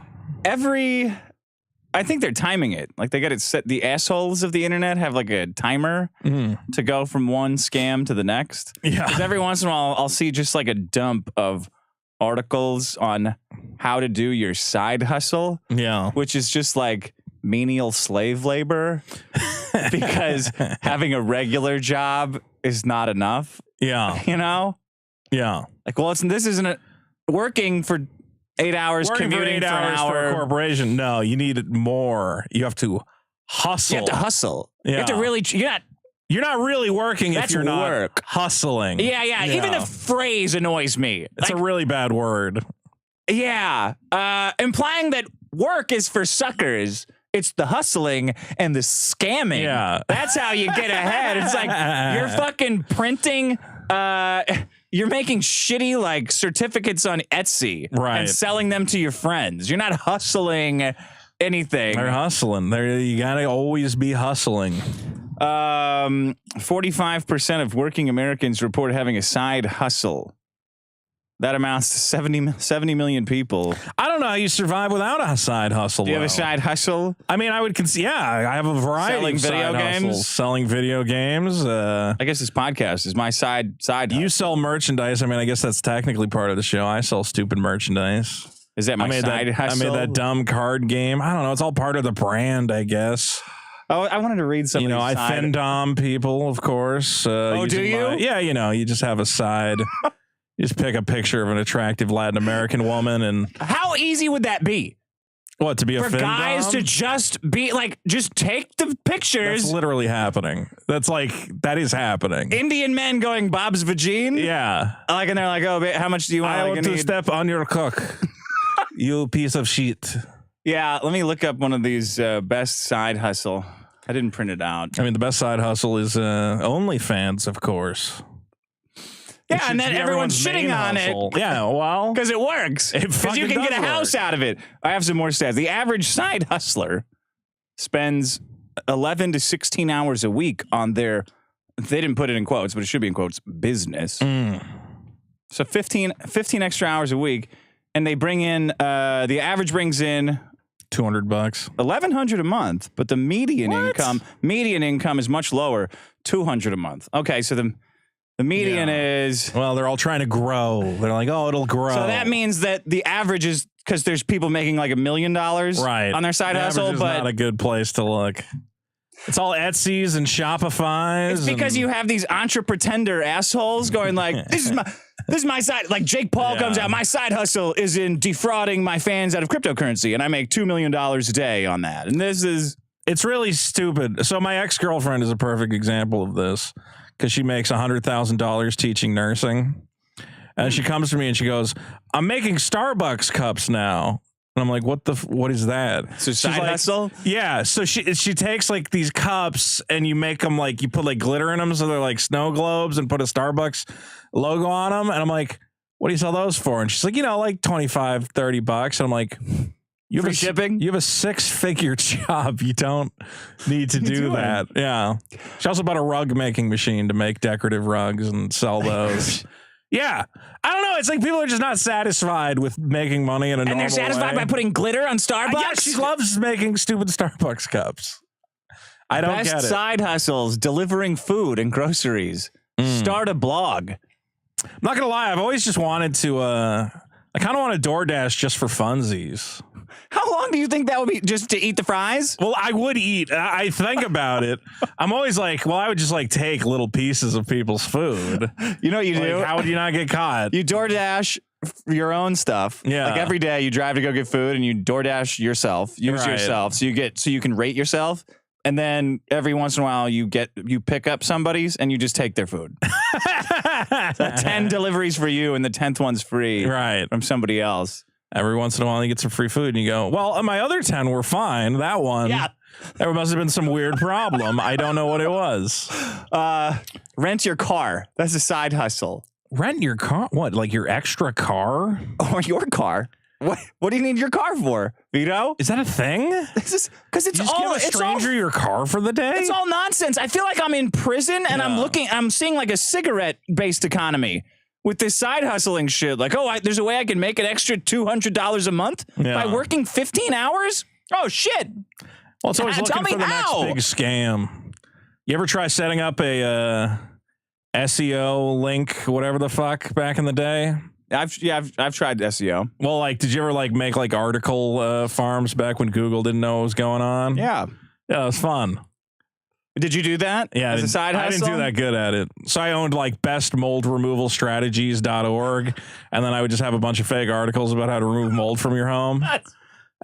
I think they're timing it. Like, they got it set. The assholes of the internet have like a timer to go from one scam to the next. Yeah. Because every once in a while, I'll see just like a dump of articles on how to do your side hustle. Yeah. Which is just like menial slave labor because having a regular job is not enough. Yeah. You know? Yeah. Like, well, this isn't working for 8 hours, commuting for 8 hours for a corporation. No, you need more. You have to hustle. You have to hustle. Yeah. You have to really. You're not really working if you're not hustling. Yeah. Even the phrase annoys me. It's a really bad word. Yeah. Implying that work is for suckers. It's the hustling and the scamming. Yeah. That's how you get ahead. It's like you're fucking printing. You're making shitty like certificates on Etsy and selling them to your friends. You're not hustling anything. They're hustling. You gotta always be hustling. 45% of working Americans report having a side hustle. That amounts to 70 million people. I don't know how you survive without a side hustle. Do you have a side hustle? I mean, I would consider. Yeah, I have a variety Selling of video side games? hustles. Selling video games. I guess this podcast is my side hustle. You sell merchandise. I mean, I guess that's technically part of the show. I sell stupid merchandise. Is that my side hustle? I made that dumb card game. I don't know. It's all part of the brand, I guess. Oh, I wanted to read some. You know, I fendom people, of course. Do you? Yeah, you know, you just have a side. You just pick a picture of an attractive Latin American woman, and how easy would that be? What, to be a for guys to just be like, just take the pictures? That's literally happening. That is happening. Indian men going Bob's vagine? Yeah. Like, and they're like, oh, how much do you want? I want to step on your cock, you piece of shit. Yeah, let me look up one of these best side hustle. I didn't print it out. I mean, the best side hustle is OnlyFans, of course. Yeah, and then everyone's shitting on it. Yeah, well, because it works. Because you can get a house out of it. I have some more stats. The average side hustler spends 11 to 16 hours a week on their, they didn't put it in quotes, but it should be in quotes, business. So 15 extra hours a week. And they bring in, the average brings in $200, $1,100 a month, but the median income is much lower, $200 a month. Okay, so the median is... Well, they're all trying to grow. They're like, oh, it'll grow. So that means that the average is, because there's people making like $1 million on their side hustle, but... not a good place to look. It's all Etsy's and Shopify's. It's because you have these entrepreneur assholes going like, this is my side. Like Jake Paul comes out, my side hustle is in defrauding my fans out of cryptocurrency, and I make $2 million a day on that. And this is... It's really stupid. So my ex-girlfriend is a perfect example of this, because she makes $100,000 teaching nursing. And she comes to me and she goes, I'm making Starbucks cups now. And I'm like, what is that? So side hustle? Yeah. So she takes like these cups and you make them like, you put like glitter in them so they're like snow globes and put a Starbucks logo on them. And I'm like, what do you sell those for? And she's like, like $25, $30. And I'm like, you have shipping? You have a 6-figure job. You don't need to do that. Yeah. She also bought a rug making machine to make decorative rugs and sell those. Yeah. I don't know. It's like people are just not satisfied with making money in a normal way. And they're satisfied by putting glitter on Starbucks? Yeah, she loves making stupid Starbucks cups. I don't get it. Best side hustles, delivering food and groceries. Start a blog. I'm not going to lie. I've always just wanted to... I kind of want a DoorDash just for funsies. How long do you think that would be just to eat the fries? Well, I would eat. I think about it. I'm always like, well, I would just like take little pieces of people's food. You know what you do? How would you not get caught? You DoorDash your own stuff. Yeah. Like every day you drive to go get food and you DoorDash yourself, use yourself. So you can rate yourself. And then every once in a while you pick up somebody's and you just take their food. So 10 deliveries for you and the 10th one's free from somebody else. Every once in a while you get some free food and you go, well, my other 10 were fine. That one, there must have been some weird problem. I don't know what it was. Rent your car. That's a side hustle. Rent your car? What, like your extra car? Or your car? What do you need your car for, Vito? Is that a thing? This is because it's all give a stranger your car for the day. It's all nonsense. I feel like I'm in prison and I'm seeing like a cigarette-based economy with this side hustling shit. Like, there's a way I can make an extra $200 a month by working 15 hours. Oh shit! Well, it's always looking for the next big scam. You ever try setting up a SEO link, whatever the fuck, back in the day? I've tried SEO. Well, like, did you ever like make like article farms back when Google didn't know what was going on? Yeah, it was fun. Did you do that? Yeah, as a side hustle? I didn't do that good at it. So I owned like bestmoldremovalstrategies.org, and then I would just have a bunch of fake articles about how to remove mold from your home.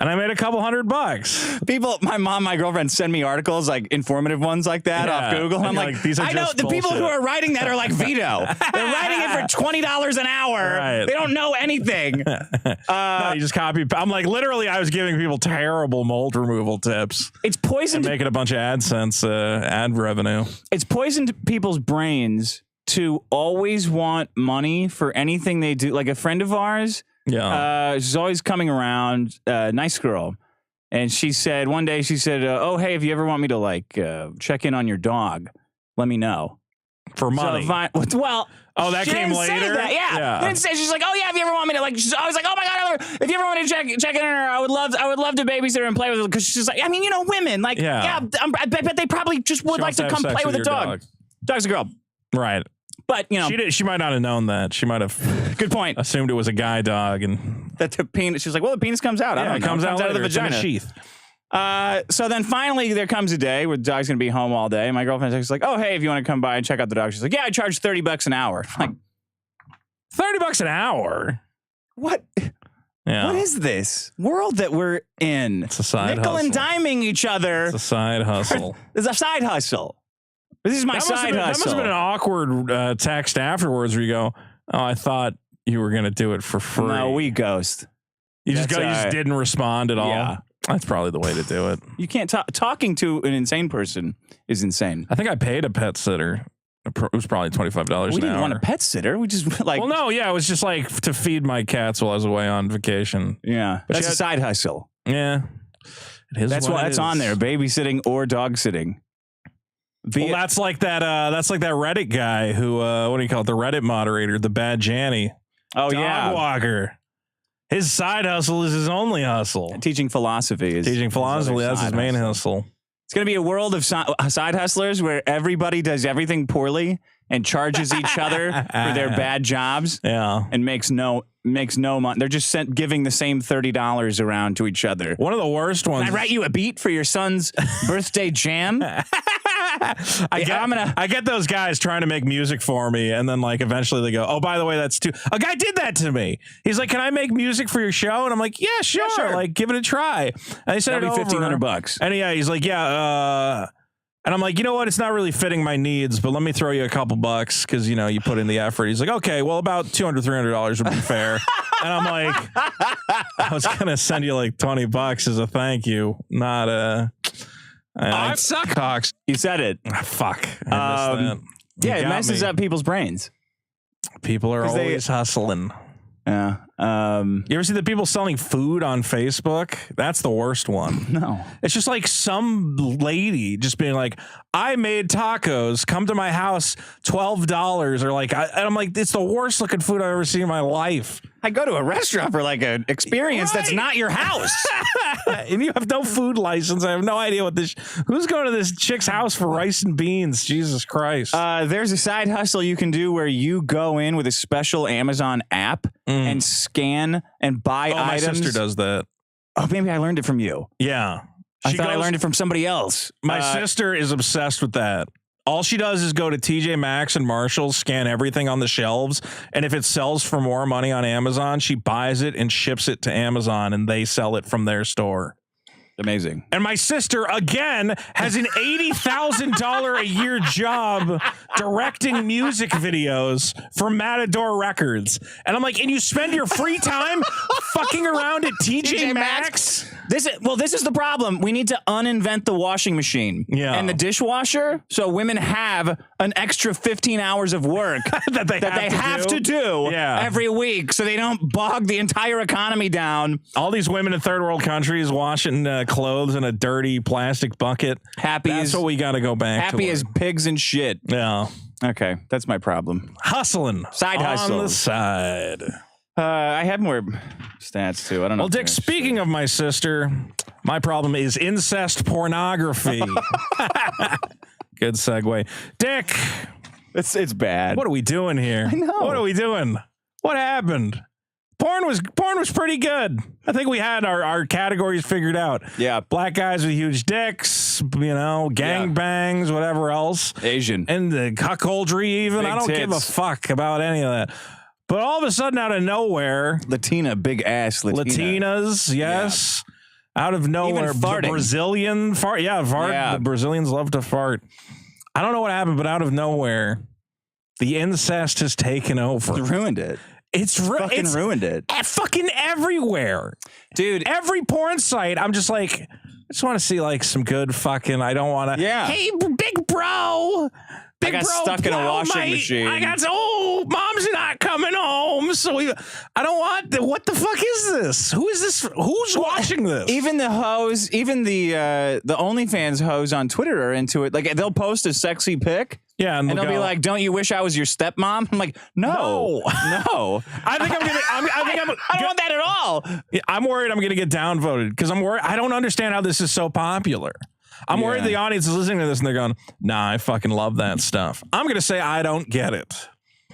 And I made a couple $100. People, my mom, my girlfriend send me articles, like informative ones like that off Google. I'm like, these are I know the bullshit. People who are writing that are like Vito. They're writing it for $20 an hour. Right. They don't know anything. No, you just copy. I'm like, literally, I was giving people terrible mold removal tips. It's poisoned. Making a bunch of AdSense ad revenue. It's poisoned people's brains to always want money for anything they do. Like a friend of ours. Yeah, she's always coming around. Nice girl, and she said one day, "Oh, hey, if you ever want me to like check in on your dog, let me know for money." So that came later. That. Yeah. Then she's like, "Oh yeah, if you ever want me to like," I was like, "Oh my god, if you ever want me to check in on her, I would love to babysit her and play with her," because she's like, I mean, you know, women like, I bet they probably just would like to come play with a dog. Dog's a girl, right? But you know, she might not have known that. She might have. Good point. Assumed it was a guy dog, and that the penis. She's like, well, the penis comes out. Yeah, it comes out of the vagina. It's in a sheath. So then finally there comes a day where the dog's gonna be home all day. My girlfriend's like, oh hey, if you want to come by and check out the dog, she's like, yeah, I charge $30 an hour. I'm like, $30 an hour. What? Yeah. What is this world that we're in? It's a side hustle. And diming each other. It's a side hustle. It's a side hustle. This is my side hustle. That must have been an awkward text afterwards where you go, oh, I thought you were going to do it for free. No, we ghost. You just didn't respond at all. Yeah. That's probably the way to do it. You can't talking to an insane person is insane. I think I paid a pet sitter. It was probably $25 an hour. We didn't want a pet sitter. We just like. Well, no, yeah, it was just like to feed my cats while I was away on vacation. Yeah, but that's a side hustle. Yeah, it is. That's why it's on there: babysitting or dog sitting. Well, that's like that Reddit guy who, what do you call it? The Reddit moderator, the bad Janny. Oh, dog walker. His side hustle is his only hustle. Teaching philosophy. That's his main hustle. It's going to be a world of side hustlers where everybody does everything poorly and charges each other for their bad jobs. Yeah. And makes no money. They're just giving the same $30 around to each other. One of the worst ones. Can I write you a beat for your son's birthday jam? I get those guys trying to make music for me, and then like eventually they go, oh, by the way, that's too. A guy did that to me. He's like, can I make music for your show? And I'm like, yeah, sure. Like, give it a try. And they said that'd be $1,500. And he's like, yeah. And I'm like, you know what? It's not really fitting my needs, but let me throw you a couple bucks because, you know, you put in the effort. He's like, okay, well, about $200, $300 would be fair. And I'm like, I was going to send you like $20 as a thank you, not I suck, Hawks. You said it. Fuck. I missed that. Yeah, it messes up people's brains. People are always hustling. Yeah. You ever see the people selling food on Facebook? That's the worst one. No. It's just like some lady just being like, I made tacos, come to my house, $12. Or like, and I'm like, it's the worst looking food I've ever seen in my life. I go to a restaurant for like an experience that's not your house. And you have no food license. I have no idea what this, who's going to this chick's house for rice and beans? Jesus Christ. There's a side hustle you can do where you go in with a special Amazon app and scan and buy items. My sister does that. Oh, maybe I learned it from you. Yeah. I thought I learned it from somebody else. My sister is obsessed with that. All she does is go to TJ Maxx and Marshalls, scan everything on the shelves, and if it sells for more money on Amazon, she buys it and ships it to Amazon, and they sell it from their store. Amazing. And my sister, again, has an $80,000 a year job directing music videos for Matador Records. And I'm like, and you spend your free time fucking around at TJ Maxx? This is the problem. We need to uninvent the washing machine and the dishwasher, so women have an extra 15 hours of work that they have to do every week, so they don't bog the entire economy down. All these women in third world countries washing clothes in a dirty plastic bucket. That's what we got to go back to. Happy as pigs and shit. Yeah. Okay, that's my problem. Hustling. Side hustle. On the side. I have more stats too. I don't know. Well, Dick, speaking of my sister, my problem is incest pornography. Good segue. Dick. It's bad. What are we doing here? I know. What are we doing? What happened? Porn was pretty good. I think we had our categories figured out. Yeah. Black guys with huge dicks, gangbangs, whatever else. Asian. And the cuckoldry even. I don't give a fuck about any of that. But all of a sudden, out of nowhere, Latina, big ass Latina. Latinas, yes. Yeah. Out of nowhere, the Brazilian fart. Yeah, fart. Yeah. The Brazilians love to fart. I don't know what happened, but out of nowhere, the incest has taken over. It ruined it. It's ruined it. Fucking everywhere. Dude. Every porn site, I'm just like, I just want to see like some good fucking, I don't want to. Yeah. Hey, big bro. I got stuck in a washing machine. Mom's not coming home. So I don't want, what the fuck is this? Who is this? Who's watching this? Even the hoes, even the OnlyFans hoes on Twitter are into it. Like they'll post a sexy pic. Yeah, and they'll be like, "Don't you wish I was your stepmom?" I'm like, "No." I think I'm gonna. I don't want that at all. I'm worried I'm gonna get downvoted because I'm worried. I don't understand how this is so popular. I'm worried the audience is listening to this and they're going, "Nah, I fucking love that stuff." I'm gonna say I don't get it.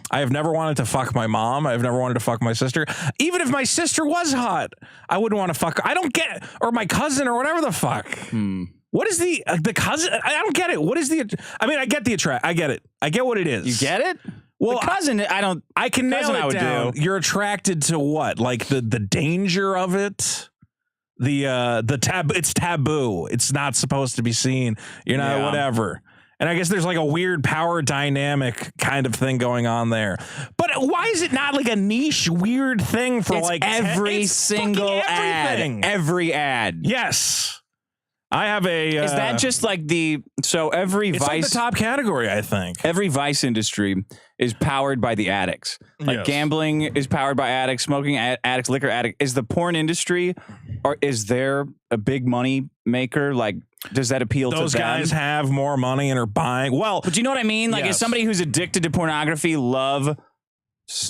I have never wanted to fuck my mom. I've never wanted to fuck my sister. Even if my sister was hot, I wouldn't want to fuck her. I don't get, or my cousin or whatever the fuck. What is the cousin? I don't get it. What is the? I mean, I get the attract. I get it. I get what it is. You get it? Well, the cousin, I can nail it down. You're attracted to what? Like the danger of it. It's taboo. It's not supposed to be seen. You're not whatever. And I guess there's like a weird power dynamic kind of thing going on there. But why is it not like a niche weird thing for it's like every single ad? Every ad. Yes. I have a. Is that just like every it's Vice? Like the top category, I think. Every Vice industry is powered by the addicts. Like gambling is powered by addicts, smoking addicts, liquor addicts. Is the porn industry, or is there a big money maker? Like, does that appeal to them? Those guys have more money and are buying. Well, but you know what I mean? Like, is somebody who's addicted to pornography love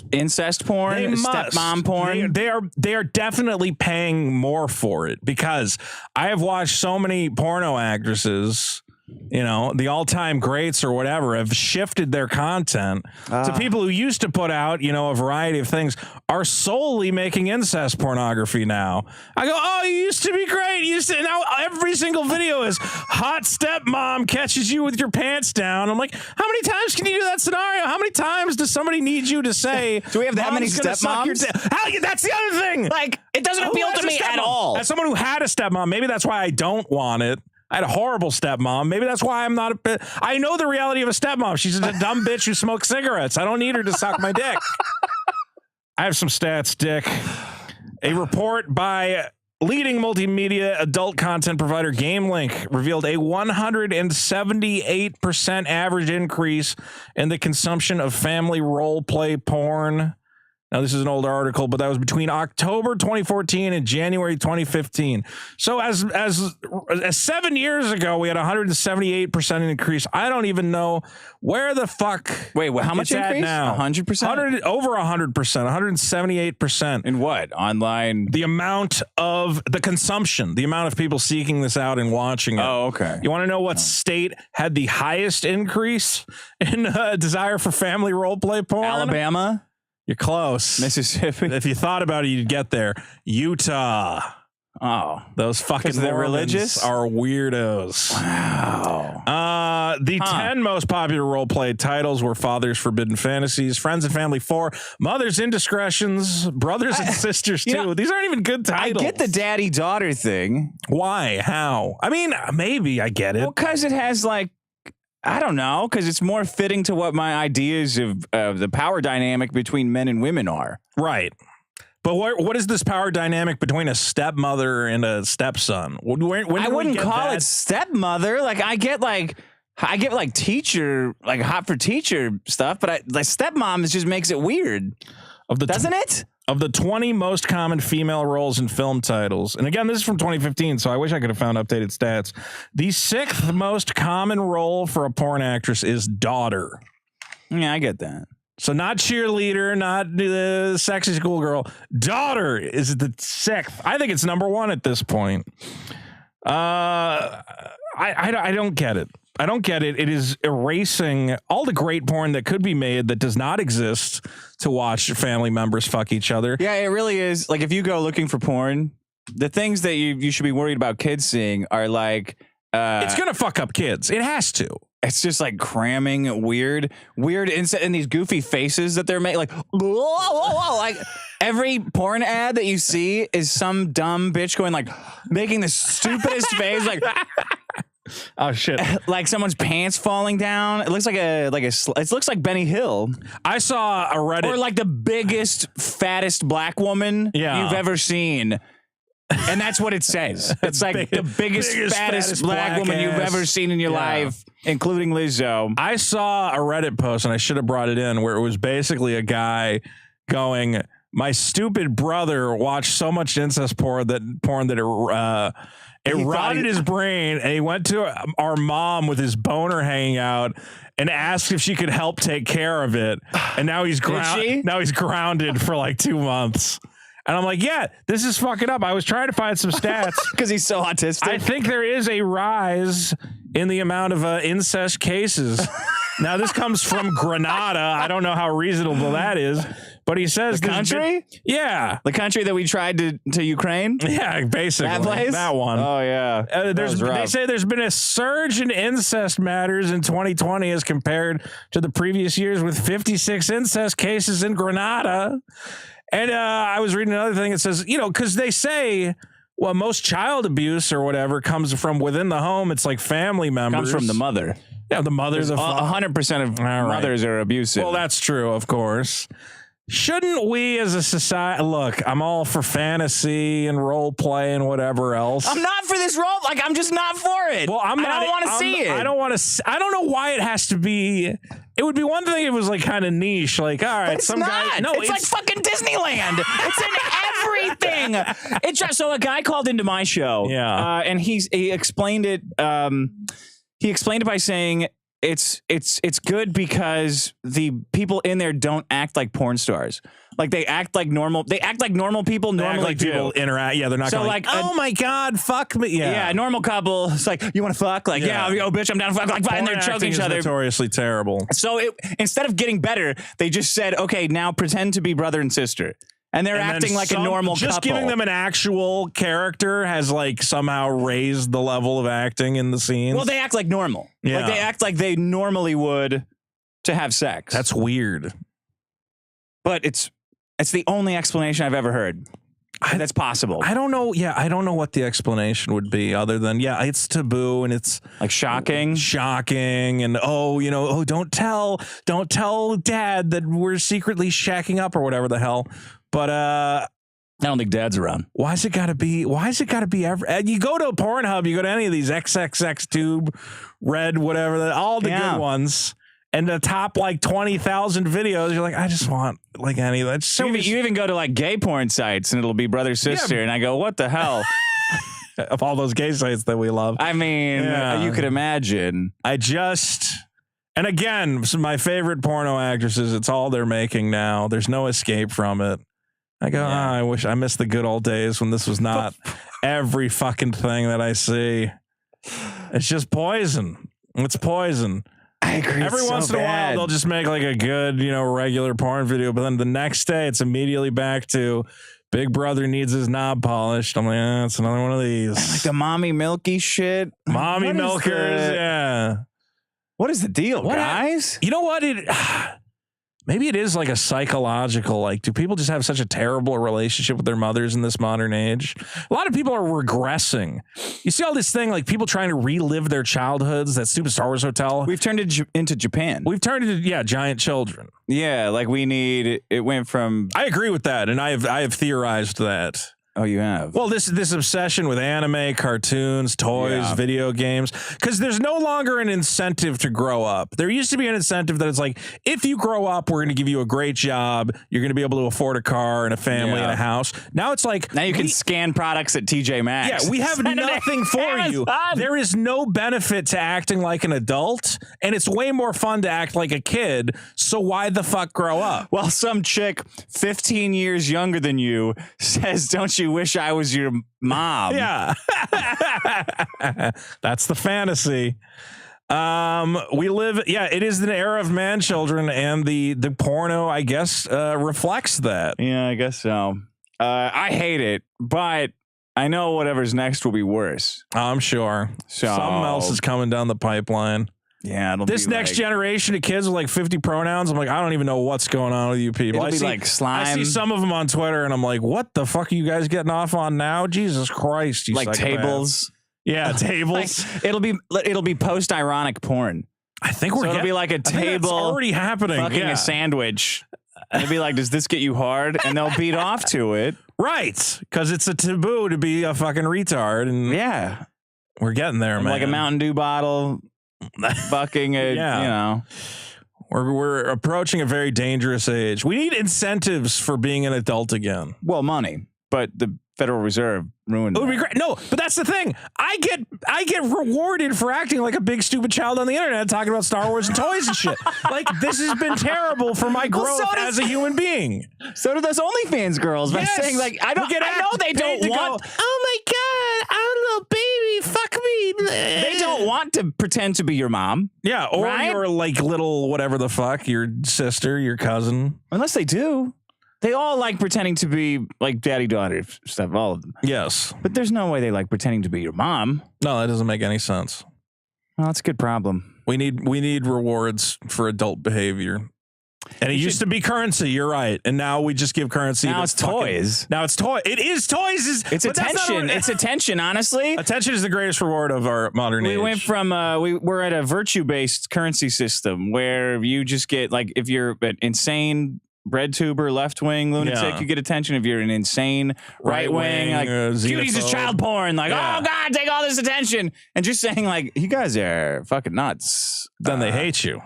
incest porn, stepmom porn? They are definitely paying more for it because I have watched so many porno actresses, the all-time greats or whatever, have shifted their content to people who used to put out, a variety of things, are solely making incest pornography now. I go, oh, you used to be great. Now every single video is hot stepmom catches you with your pants down. I'm like, how many times can you do that scenario? How many times does somebody need you to say, do we have that many stepmoms? That's the other thing. Like, it doesn't appeal to me at all. As someone who had a stepmom, maybe that's why I don't want it. I had a horrible stepmom. Maybe that's why I'm not a bit. I know the reality of a stepmom. She's a dumb bitch who smokes cigarettes. I don't need her to suck my dick. I have some stats, Dick. A report by leading multimedia adult content provider GameLink revealed a 178% average increase in the consumption of family role play porn. Now, this is an old article, but that was between October 2014 and January 2015. So as 7 years ago, we had 178% increase. I don't even know where the fuck. Wait, how much increase? Now 100%? Over 100%, 178%. In what? Online? The amount of the consumption, the amount of people seeking this out and watching it. Oh, okay. You want to know what state had the highest increase in desire for family role play porn? Alabama? You're close. Mississippi. If you thought about it, you'd get there. Utah. Oh, Those fucking they're Mormons religious are weirdos. Wow. The 10 most popular role-play titles were Father's Forbidden Fantasies, Friends and Family 4, Mother's Indiscretions, Brothers and Sisters 2. These aren't even good titles. I get the daddy-daughter thing. Why? How? I mean, maybe I get it. Well, because it has like, I don't know, because it's more fitting to what my ideas of the power dynamic between men and women are. Right. But what is this power dynamic between a stepmother and a stepson? When I wouldn't call it stepmother. Like I get like teacher, like hot for teacher stuff, but like stepmom just makes it weird. Doesn't it? Of the 20 most common female roles in film titles, and again, this is from 2015, so I wish I could have found updated stats. The 6th most common role for a porn actress is daughter. Yeah, I get that. So not cheerleader, not the sexy schoolgirl. Daughter is the 6th. I think it's number 1 at this point. I don't get it. I don't get it. It is erasing all the great porn that could be made that does not exist to watch family members fuck each other. Yeah, it really is. Like if you go looking for porn, the things that you should be worried about kids seeing are like it's gonna fuck up kids. It has to. It's just like cramming weird in these goofy faces that they're making. Like, whoa. Like every porn ad that you see is some dumb bitch going like making the stupidest face, like, oh shit, like someone's pants falling down. It looks like it looks like Benny Hill. I saw a Reddit, or like the biggest, fattest black woman you've ever seen. And that's what it says. It's like the biggest, fattest black woman you've ever seen in your life, including Lizzo. I saw a Reddit post, and I should have brought it in, where it was basically a guy going, my stupid brother watched so much incest porn that it rotted his brain, and he went to our mom with his boner hanging out and asked if she could help take care of it. And now he's grounded for like 2 months. And I'm like, yeah, this is fucking up. I was trying to find some stats. Because he's so autistic. I think there is a rise in the amount of incest cases. Now, this comes from Grenada. I don't know how reasonable that is. But he says the country? The country that we tried to Ukraine? Yeah, basically. That place? That one. Oh, yeah. They say there's been a surge in incest matters in 2020 as compared to the previous years, with 56 incest cases in Grenada. And I was reading another thing that says, because they say, well, most child abuse or whatever comes from within the home. It's like family members. Comes from the mother. Yeah, the mother's 100% of mothers are abusive. Well, that's true, of course. Shouldn't we as a society, look, I'm all for fantasy and role play and whatever else. I'm not for this role. Like, I'm just not for it. Well, I don't want to see it. I don't know why it has to be. It would be one thing if it was like kind of niche, like, all right, some guy. No, it's like fucking Disneyland. It's in everything. It's just, so a guy called into my show. Yeah. And he explained it. He explained it by saying, it's good because the people in there don't act like porn stars. Like they act like normal. They act like normal people normally do. People interact. Yeah, they're not. So going like, oh my god, fuck me. Yeah, normal couple. It's like, you want to fuck? Like, yo, bitch, I'm down to fuck. Like, and they're choking each other. Notoriously terrible. So instead of getting better, they just said, okay, now pretend to be brother and sister. And they're acting like a normal couple. Just giving them an actual character has like somehow raised the level of acting in the scenes. Well, they act like normal. Yeah. Like they act like they normally would to have sex. That's weird. But it's the only explanation I've ever heard. That's possible. I don't know. Yeah, I don't know what the explanation would be other than, it's taboo and it's like shocking and don't tell dad that we're secretly shacking up or whatever the hell. But I don't think dad's around. Why is it got to be you go to Pornhub, you go to any of these XXX Tube, Red, whatever, all the good ones, and the top like 20,000 videos, you're like, I just want like any of that. So you even go to like gay porn sites and it'll be brother, sister. And I go, what the hell? Of all those gay sites that we love. I mean, you could imagine. And again, my favorite porno actresses, it's all they're making now. There's no escape from it. I go, I wish I missed the good old days when this was not every fucking thing that I see. It's just poison. It's poison. I agree. Every once in a while, they'll just make like a good, regular porn video, but then the next day, it's immediately back to Big brother needs his knob polished. I'm like, it's another one of these. Like the mommy milky shit. Mommy milkers, yeah. What is the deal, guys? You know what? Maybe it is like a psychological, like, do people just have such a terrible relationship with their mothers in this modern age? A lot of people are regressing. You see all this thing, like people trying to relive their childhoods, that stupid Star Wars hotel. We've turned it into Japan. We've turned it into, giant children. Yeah, like it went from... I agree with that, and I have theorized that. Oh, you have? Well, this obsession with anime, cartoons, toys, video games, because there's no longer an incentive to grow up. There used to be an incentive that it's like, if you grow up, we're going to give you a great job. You're going to be able to afford a car and a family and a house. Now it's like... Now you can scan products at TJ Maxx. Yeah, we have nothing for you. There is no benefit to acting like an adult, and it's way more fun to act like a kid, so why the fuck grow up? Well, some chick 15 years younger than you says, don't you wish I was your mom? Yeah. That's the fantasy. We live, it is an era of man children, and the porno, I guess, reflects that. Yeah, I guess so. I hate it, but I know whatever's next will be worse. I'm sure. So, something else is coming down the pipeline. Yeah, this next generation of kids with like 50 pronouns, I'm like, I don't even know what's going on with you people. It'll be like slime. I see some of them on Twitter, and I'm like, what the fuck are you guys getting off on now? Jesus Christ, you like tables. Yeah, tables. Like, it'll be post-ironic porn. I think it'll be like a table already happening. Fucking a sandwich. And it'll be like, does this get you hard? And they'll beat off to it. Right, because it's a taboo to be a fucking retard, and we're getting there, man. Like a Mountain Dew bottle. Fucking it, you know. We're approaching a very dangerous age. We need incentives for being an adult again. Well, money, but the Federal Reserve ruined it. Would be great. No, but that's the thing. I get rewarded for acting like a big stupid child on the internet talking about Star Wars and toys and shit. Like, this has been terrible for my growth as a human being. So do those OnlyFans girls by saying, like, I know they don't want. Oh my god, I'm a little baby. Fuck me. They don't want to pretend to be your mom. Yeah, or your like little whatever the fuck, your sister, your cousin. Unless they do. They all like pretending to be like daddy-daughter stuff, all of them. Yes. But there's no way they like pretending to be your mom. No, that doesn't make any sense. Well, that's a good problem. We need rewards for adult behavior. And it used to be currency, you're right. And now we just give currency. Now it's toys. Now it's toy. It is toys. It's attention. It's attention, honestly. Attention is the greatest reward of our modern age. We went from, we're at a virtue-based currency system where you just get, like, if you're an insane bread tuber, left-wing lunatic, you get attention. If you're an insane right-wing, like, cuties is child porn. Like, oh, God, take all this attention. And just saying, like, you guys are fucking nuts. Then they hate you.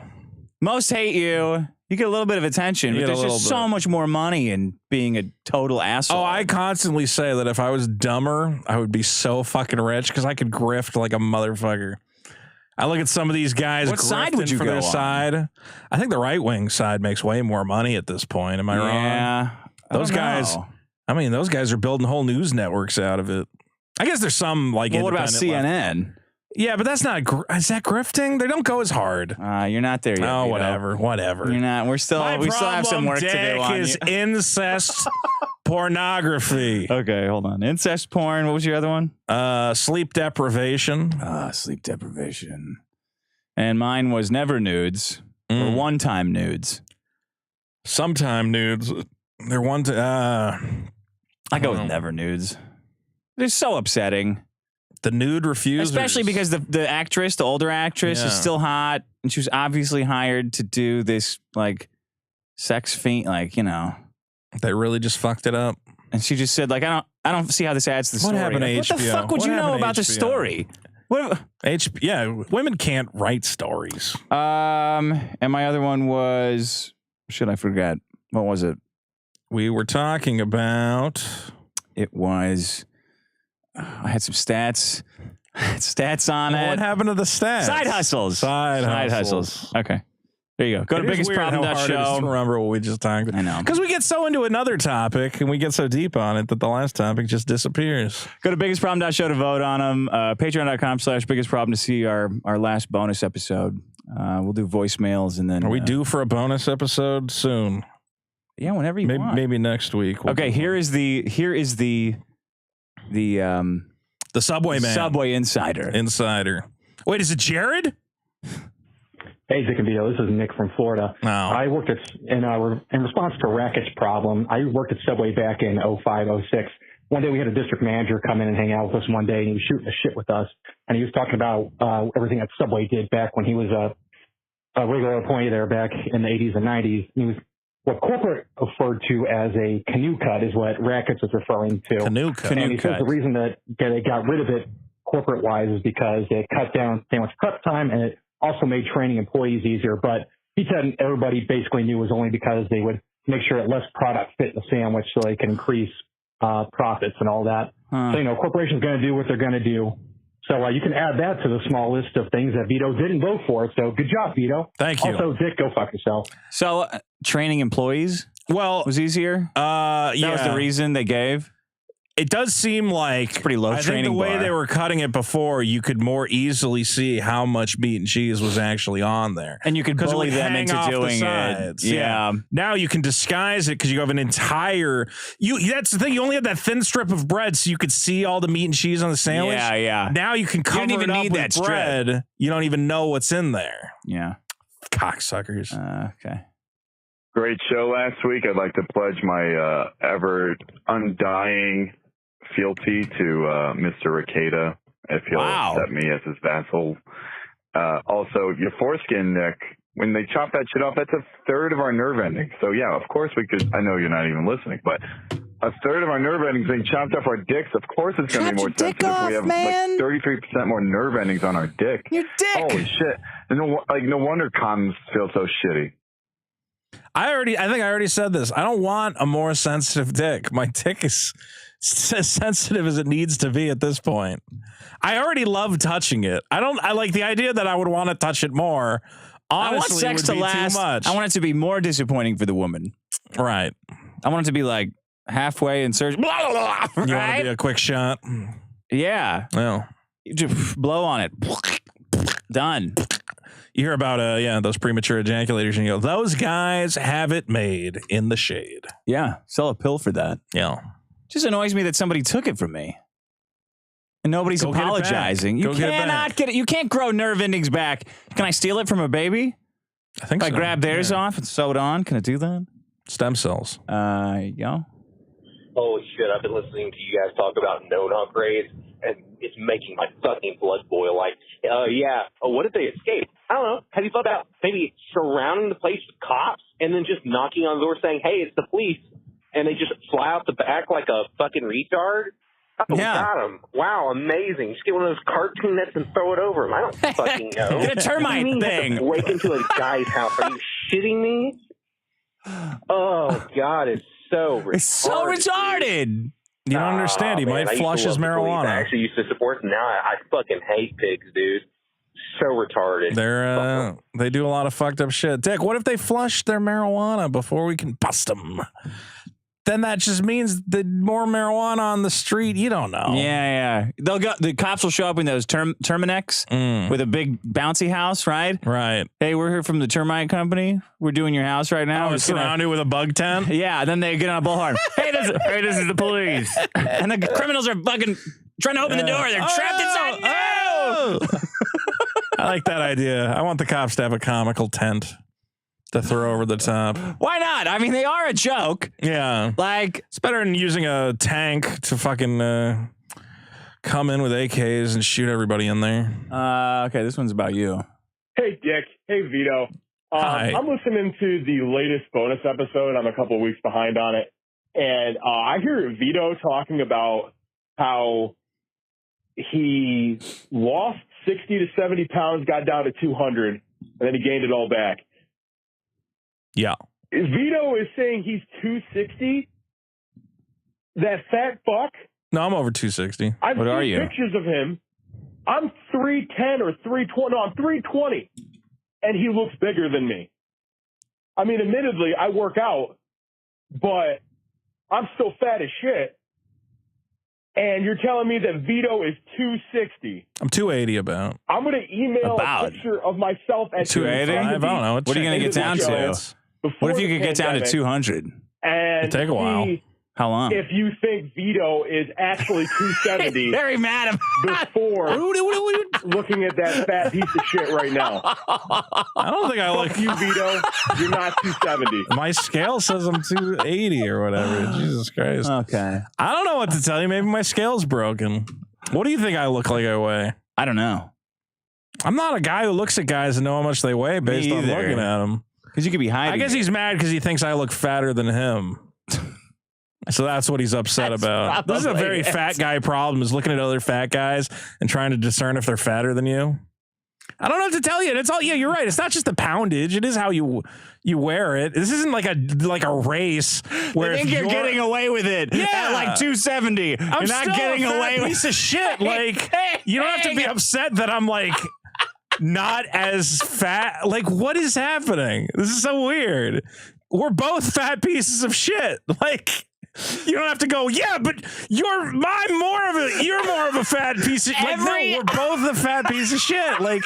Most hate you. You get a little bit of attention, but there's just so much more money in being a total asshole. Oh, I constantly say that if I was dumber, I would be so fucking rich because I could grift like a motherfucker. I look at some of these guys. What side would you for go their on? Side. I think the right wing side makes way more money at this point. Am I wrong? Yeah. Those guys. I mean, those guys are building whole news networks out of it. I guess there's some like. Well, what about CNN? Yeah, but that's not. Is that grifting? They don't go as hard. You're not there yet. Oh, whatever. You're not. We still have some work to do on is incest pornography. Okay, hold on. Incest porn. What was your other one? Sleep deprivation. Sleep deprivation. And mine was never nudes or one-time nudes. Sometime nudes. They're one to. I go with never nudes. They're so upsetting. The nude refusers. Especially because the actress, the older actress, is still hot, and she was obviously hired to do this, like, sex fiend, like, you know. They really just fucked it up. And she just said, like, I don't see how this adds to the story. What happened to HBO? What the fuck would you know about the story? Women can't write stories. And my other one was, shit, I forgot. What was it? We were talking about. It was. I had some stats on it. What happened to the stats? Side hustles. Side hustles. Okay. There you go. Go to biggestproblem.show. Remember what we just talked about. I know. Because we get so into another topic and we get so deep on it that the last topic just disappears. Go to biggestproblem.show to vote on them. Patreon.com/biggestproblem to see our last bonus episode. We'll do voicemails and then. Are we due for a bonus episode soon? Yeah, whenever you want. Maybe next week. Okay, here is the Subway man. Subway Insider. Wait, is it Jared? Hey, Zick and Vito, this is Nick from Florida. No. I worked in response to Racket's problem, I worked at Subway back in 05, 06. One day we had a district manager come in and hang out with us one day, and he was shooting the shit with us. And he was talking about everything that Subway did back when he was a regular employee there back in the 80s and 90s. He was what corporate referred to as a canoe cut is what Rackets was referring to. Canoe cut. And he says the reason that they got rid of it corporate-wise is because it cut down sandwich prep time, and it also made training employees easier. But he said everybody basically knew it was only because they would make sure that less product fit the sandwich so they can increase profits and all that. So, you know, corporations going to do what they're going to do. So you can add that to the small list of things that Vito didn't vote for. So good job, Vito. Thank you. Also, Dick, go fuck yourself. So training employees was easier? That was the reason they gave? It does seem like it's pretty low I training think the way bar. they were cutting it before, you could more easily see how much meat and cheese was actually on there. And you could bully them into doing it. Yeah. Now you can disguise it because you have an entire that's the thing, you only have that thin strip of bread so you could see all the meat and cheese on the sandwich. Yeah. Now you can cover even it up need with that bread. strip. You don't even know what's in there. Yeah. Cocksuckers. Okay. Great show last week. I'd like to pledge my ever undying fealty to Mr. Ricada if he'll accept me as his vassal. Also, your foreskin, Nick, when they chop that shit off, that's a third of our nerve endings. So, yeah, of course we could. I know you're not even listening, but a third of our nerve endings being chopped off our dicks, of course it's going to be more sensitive. We have like 33% more nerve endings on our dick. Your dick! Holy shit. No wonder condoms feel so shitty. I think I already said this. I don't want a more sensitive dick. My dick is as sensitive as it needs to be at this point. I already love touching it. I like the idea that I would want to touch it more. Honestly, I want sex to last. Too much. I want it to be more disappointing for the woman. Right. I want it to be like halfway in surgery. You want to be a quick shot? Yeah. Well, you just blow on it. Done. You hear about those premature ejaculators and you go, those guys have it made in the shade. Yeah. Sell a pill for that. Yeah. Just annoys me that somebody took it from me. And nobody's Go apologizing. You cannot get it. You can't grow nerve endings back. Can I steal it from a baby? I think so. I grab theirs off and sew it on. Can I do that? Stem cells. There you go. Holy shit, I've been listening to you guys talk about node upgrades, and it's making my fucking blood boil. Like, what if they escape? I don't know. Have you thought about maybe surrounding the place with cops and then just knocking on the door saying, hey, it's the police, and they just fly out the back like a fucking retard? Oh, got him. Wow, amazing. Just get one of those cartoon nets and throw it over him. I don't fucking know. Get a termite thing. Break into a guy's house. Are you shitting me? Oh, God, it's so retarded. It's so retarded. You don't understand. He might flush his marijuana. I actually used to support them. Now I fucking hate pigs, dude. So retarded. They do a lot of fucked up shit. Dick, what if they flush their marijuana before we can bust them? Then that just means the more marijuana on the street. You don't know. Yeah. The cops will show up in those Terminex with a big bouncy house, right? Right. Hey, we're here from the termite company. We're doing your house right now. We're surrounded with a bug tent. Yeah. Then they get on a bullhorn. Hey, this is the police. And the criminals are fucking trying to open the door. They're trapped inside. No! I like that idea. I want the cops to have a comical tent to throw over the top. Why not? I mean, they are a joke. Yeah. Like, it's better than using a tank to fucking come in with AKs and shoot everybody in there. Okay, this one's about you. Hey, Dick. Hey, Vito. Hi. I'm listening to the latest bonus episode. I'm a couple of weeks behind on it. And I hear Vito talking about how he lost 60 to 70 pounds, got down to 200, and then he gained it all back. Yeah. Vito is saying he's 260? That fat fuck? No, I'm over 260. I've What are seen you? pictures of him. I'm 310 or 320. No, I'm 320. And he looks bigger than me. I mean, admittedly, I work out, but I'm still fat as shit. And you're telling me that Vito is 260. I'm 280 about. I'm going to email a picture of myself at 280? I don't know. What are you going to get down to? What if you could get down to 200? And take a while. How long? If you think Vito is actually 270, very mad before looking at that fat piece of shit right now. I don't think I look. Fuck you, Vito. You're not 270. My scale says I'm 280 or whatever. Jesus Christ. Okay. I don't know what to tell you. Maybe my scale's broken. What do you think I look like I weigh? I don't know. I'm not a guy who looks at guys and know how much they weigh based on looking at them. Because you could be hiding. I guess he's mad because he thinks I look fatter than him. So that's what he's upset about. This is a very fat guy problem, is looking at other fat guys and trying to discern if they're fatter than you. I don't know what to tell you. It's all, yeah, you're right. It's not just the poundage. It is how you wear it. This isn't like a race where I think you're getting away with it. Yeah. At like 270. You're not getting away with piece of shit. Like, you don't have to be upset that I'm like not as fat. Like, what is happening? This is so weird. We're both fat pieces of shit. Like, you don't have to go, yeah, but you're more of a fat piece of like, no, we're both a fat piece of shit. Like,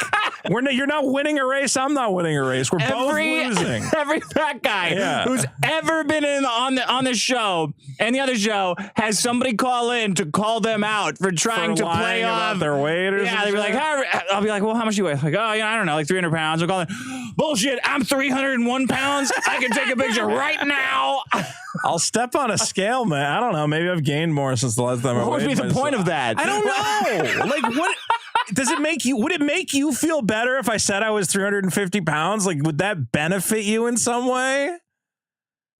you're not winning a race, I'm not winning a race. We're both losing. Every fat guy who's ever been on the show and the other show has somebody call in to call them out for trying to play off their weight or they'd be like, I'll be like, well, how much do you weigh? Like, oh, yeah, I don't know, like 300 pounds. I'll call it, bullshit, I'm 301 pounds. I can take a picture right now. I'll step on a scale, man. I don't know. Maybe I've gained more since the last time I weighed. What would be the point of that? I don't know. Like, what does it make you? Would it make you feel better if I said I was 350 pounds? Like, would that benefit you in some way?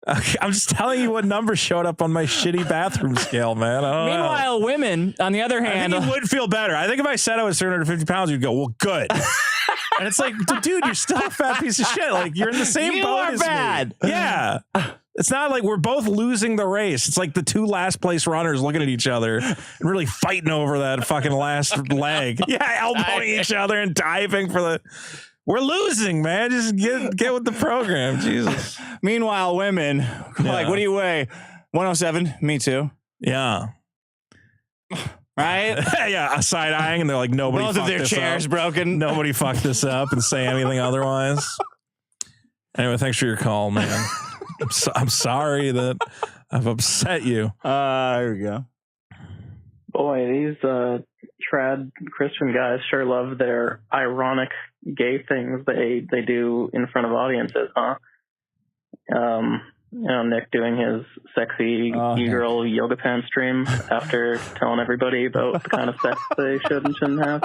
Okay, I'm just telling you what number showed up on my shitty bathroom scale, man. I don't Meanwhile, know. Women, on the other hand, I think you would feel better. I think if I said I was 350 pounds, you'd go, well, good. And it's like, dude, you're still a fat piece of shit. Like, you're in the same boat as bad. me. Yeah. It's not like we're both losing the race. It's like the two last place runners looking at each other and really fighting over that fucking last leg. Yeah, elbowing each other and diving for the... We're losing, man. Just get with the program. Jesus. Meanwhile, women, like, what do you weigh? 107. Me too. Yeah. Right? Yeah, side eyeing, and they're like, nobody both of their chairs broken. Nobody fucked this up and say anything otherwise. Anyway, thanks for your call, man. I'm sorry that I've upset you. Here we go. Boy, these trad Christian guys sure love their ironic gay things they do in front of audiences, huh? Nick doing his sexy e-girl yoga pants stream after telling everybody about the kind of sex they should and shouldn't have.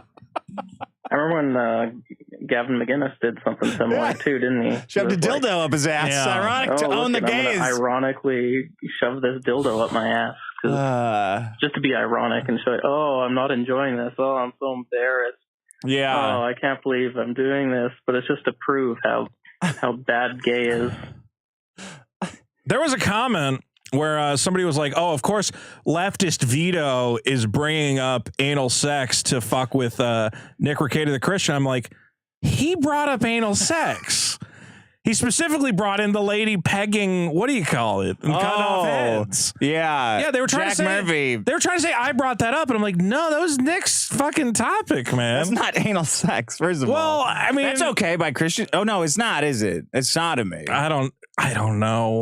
I remember when Gavin McGinnis did something similar too, didn't he? Shoved a dildo up his ass. Yeah. Ironic to own the gays. I'm gonna ironically shove this dildo up my ass. Just to be ironic and show, oh, I'm not enjoying this. Oh, I'm so embarrassed. Yeah. Oh, I can't believe I'm doing this. But it's just to prove how bad gay is. There was a comment where somebody was like, oh, of course, leftist Vito is bringing up anal sex to fuck with Nick Rekieta the Christian. I'm like, he brought up anal sex. He specifically brought in the lady pegging, what do you call it? And cutting off heads. Yeah. Yeah, they were trying to say Murphy. They were trying to say I brought that up, and I'm like, no, that was Nick's fucking topic, man. That's not anal sex, first of all. Well, I mean, that's okay by Christian. Oh no, it's not, is it? It's sodomy. I don't know.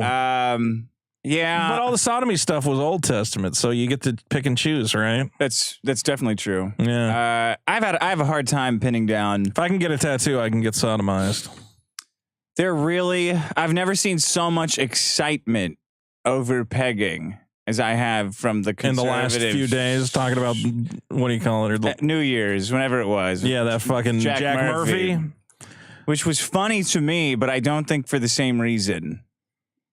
Yeah, but all the sodomy stuff was Old Testament, so you get to pick and choose, right? That's definitely true. Yeah. I have a hard time pinning down. If I can get a tattoo, I can get sodomized. I've never seen so much excitement over pegging as I have from the conservative. In the last few days, talking about, what do you call it? New Year's, whenever it was. Yeah, that fucking Jack Murphy. Which was funny to me, but I don't think for the same reason.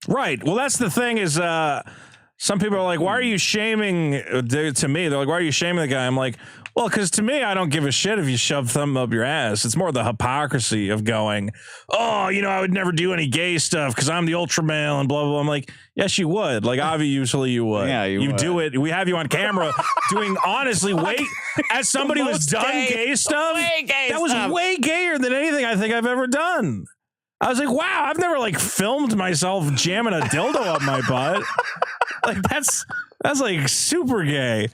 Right. Well, that's the thing is, some people are like, why are you shaming, to me, they're like, why are you shaming the guy? I'm like, well, because to me, I don't give a shit if you shove something up your ass. It's more the hypocrisy of going, oh, I would never do any gay stuff because I'm the ultra male and blah, blah, blah. I'm like, yes, you would. Like, obviously you would. Yeah, you would. Do it. We have you on camera doing, honestly, as somebody who's done gay stuff, that was way gayer than anything I think I've ever done. I was like, wow, I've never like filmed myself jamming a dildo up my butt. Like that's like super gay.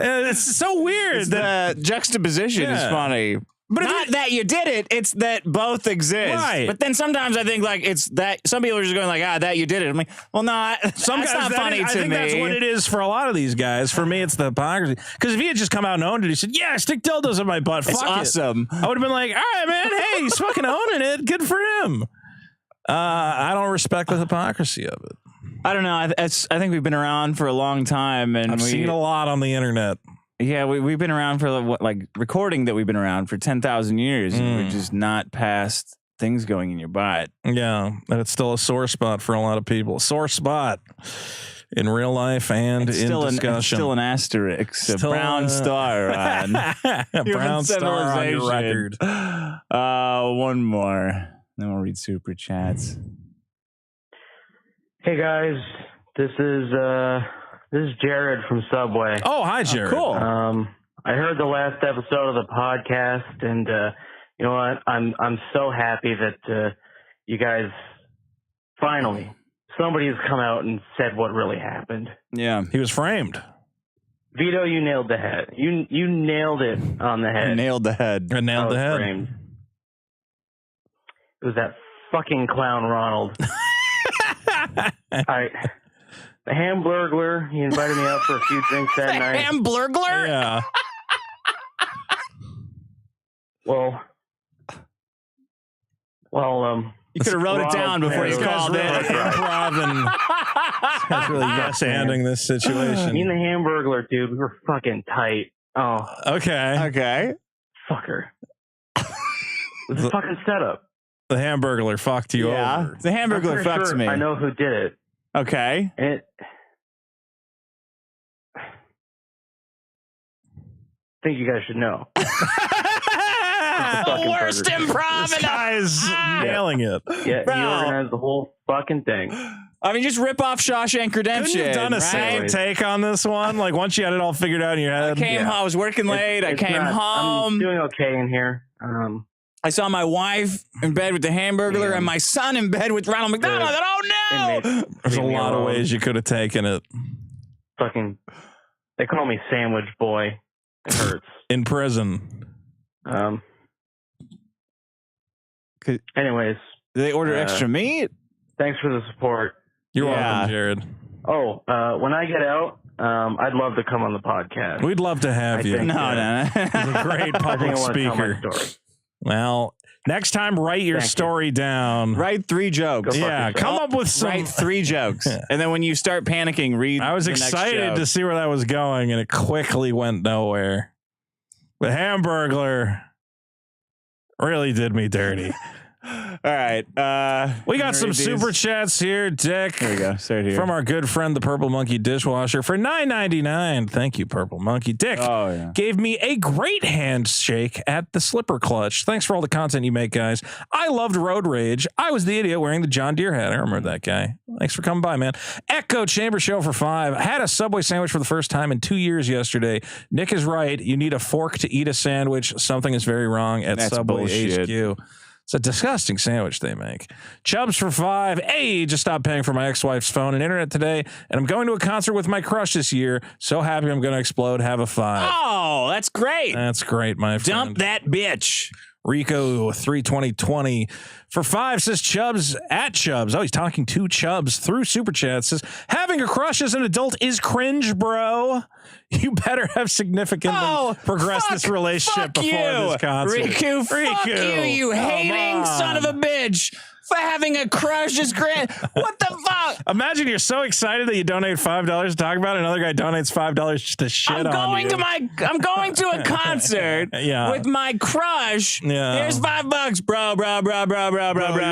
It's so weird. The juxtaposition is funny. But not that you did it, it's that both exist. Right. But then sometimes I think like it's that some people are just going like, that you did it. I'm like, well, no, Some that's guys, not funny to me. I think that's what it is for a lot of these guys. For me, it's the hypocrisy. Because if he had just come out and owned it, he said, yeah, stick dildos in my butt. It's Fuck awesome. I would have been like, all right, man, hey, he's fucking owning it. Good for him. I don't respect the hypocrisy of it. I don't know. I think we've been around for a long time, and I've seen a lot on the internet. Yeah, we've been around for like recording that we've been around for 10,000 years, and we're just not past things going in your butt. Yeah, and it's still a sore spot for a lot of people. A sore spot in real life and It's in still discussion. still an asterisk, Still a brown star on a brown star on your record. One more, then we'll read super chats. Hey guys, this is Jared from Subway. Oh, hi, Jared. Cool. I heard the last episode of the podcast, and you know what? I'm so happy that you guys finally somebody's come out and said what really happened. Yeah, he was framed. Vito, you nailed the head. You nailed it on the head. I nailed the head. I nailed the head. Framed. It was that fucking clown Ronald. All right. The Hamburglar, he invited me out for a few drinks that night. Hamburglar? Yeah. Well, you could have wrote it down before you called it. Improv and that's really yes-anding this situation. Me and the Hamburglar, dude, we were fucking tight. Oh. Okay. Fucker. It was a fucking setup. The Hamburglar fucked you over. The Hamburglar fucked me. I know who did it. Okay. I think you guys should know. Worst improv. This guy's nailing it. Yeah, he organized the whole fucking thing. I mean, just rip off Shawshank Redemption. Couldn't you have done a same take on this one? Like once you had it all figured out in your head. I was working late. I came home. I'm doing okay in here. I saw my wife in bed with the Hamburglar and my son in bed with Ronald McDonald. Oh no! There's a lot of ways you could have taken it. Fucking, they call me Sandwich Boy. It hurts. In prison. Anyways, do they order extra meat? Thanks for the support. You're welcome, Jared. Oh, when I get out, I'd love to come on the podcast. We'd love to have you. No. He's a great public speaker. Well, next time, write your story down. Write 3 jokes. Yeah, come up with some. Write 3 jokes. And then when you start panicking, read I was the next excited joke. to see where that was going, and it quickly went nowhere. The Hamburglar really did me dirty. All right. We got some super chats here, Dick. Here we go. Start here. From our good friend, the Purple Monkey Dishwasher, for $9.99. Thank you, Purple Monkey. Dick gave me a great handshake at the Slipper Clutch. Thanks for all the content you make, guys. I loved Road Rage. I was the idiot wearing the John Deere hat. I remember that guy. Thanks for coming by, man. Echo Chamber Show for $5. I had a Subway sandwich for the first time in 2 years yesterday. Nick is right. You need a fork to eat a sandwich. Something is very wrong at Subway HQ. It's a disgusting sandwich they make. Chubbs for $5. Hey, just stopped paying for my ex-wife's phone and internet today, and I'm going to a concert with my crush this year. So happy I'm going to explode. Have a 5. Oh, that's great. That's great, my friend. Dump that bitch. Rico 32020 for $5 says Chubbs at Chubbs. Oh, he's talking to Chubbs through Super Chat. Says having a crush as an adult is cringe, bro. You better have significantly progressed this relationship before this concert. Riku, fuck you, you hating son of a bitch. For having a crush is great. What the fuck? Imagine you're so excited that you donate $5 to talk about it. Another guy donates $5 just to shit on you. I'm going to a concert with my crush. Yeah. Here's $5, bro.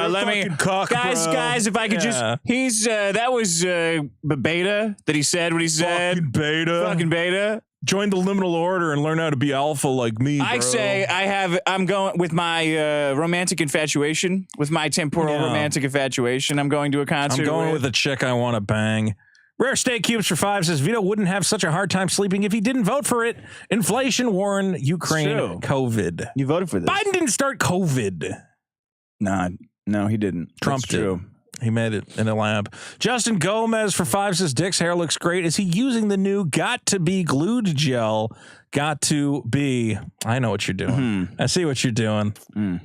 Let me, guys, if I could just. He's that was beta that he said what he said. Fucking beta. Join the liminal order and learn how to be alpha like me, bro. I say I'm going with my romantic infatuation, with my temporal romantic infatuation. I'm going to a concert. I'm going with a chick I want to bang. Rare Steak Cubes for $5 says Vito wouldn't have such a hard time sleeping if he didn't vote for it. Inflation, Warren, Ukraine, COVID. You voted for this. Biden didn't start COVID. No, he didn't. Trump did. He made it in a lab. Justin Gomez for 5 says, Dick's hair looks great. Is he using the new Got to Be Glued gel? Got to be. I know what you're doing. I see what you're doing.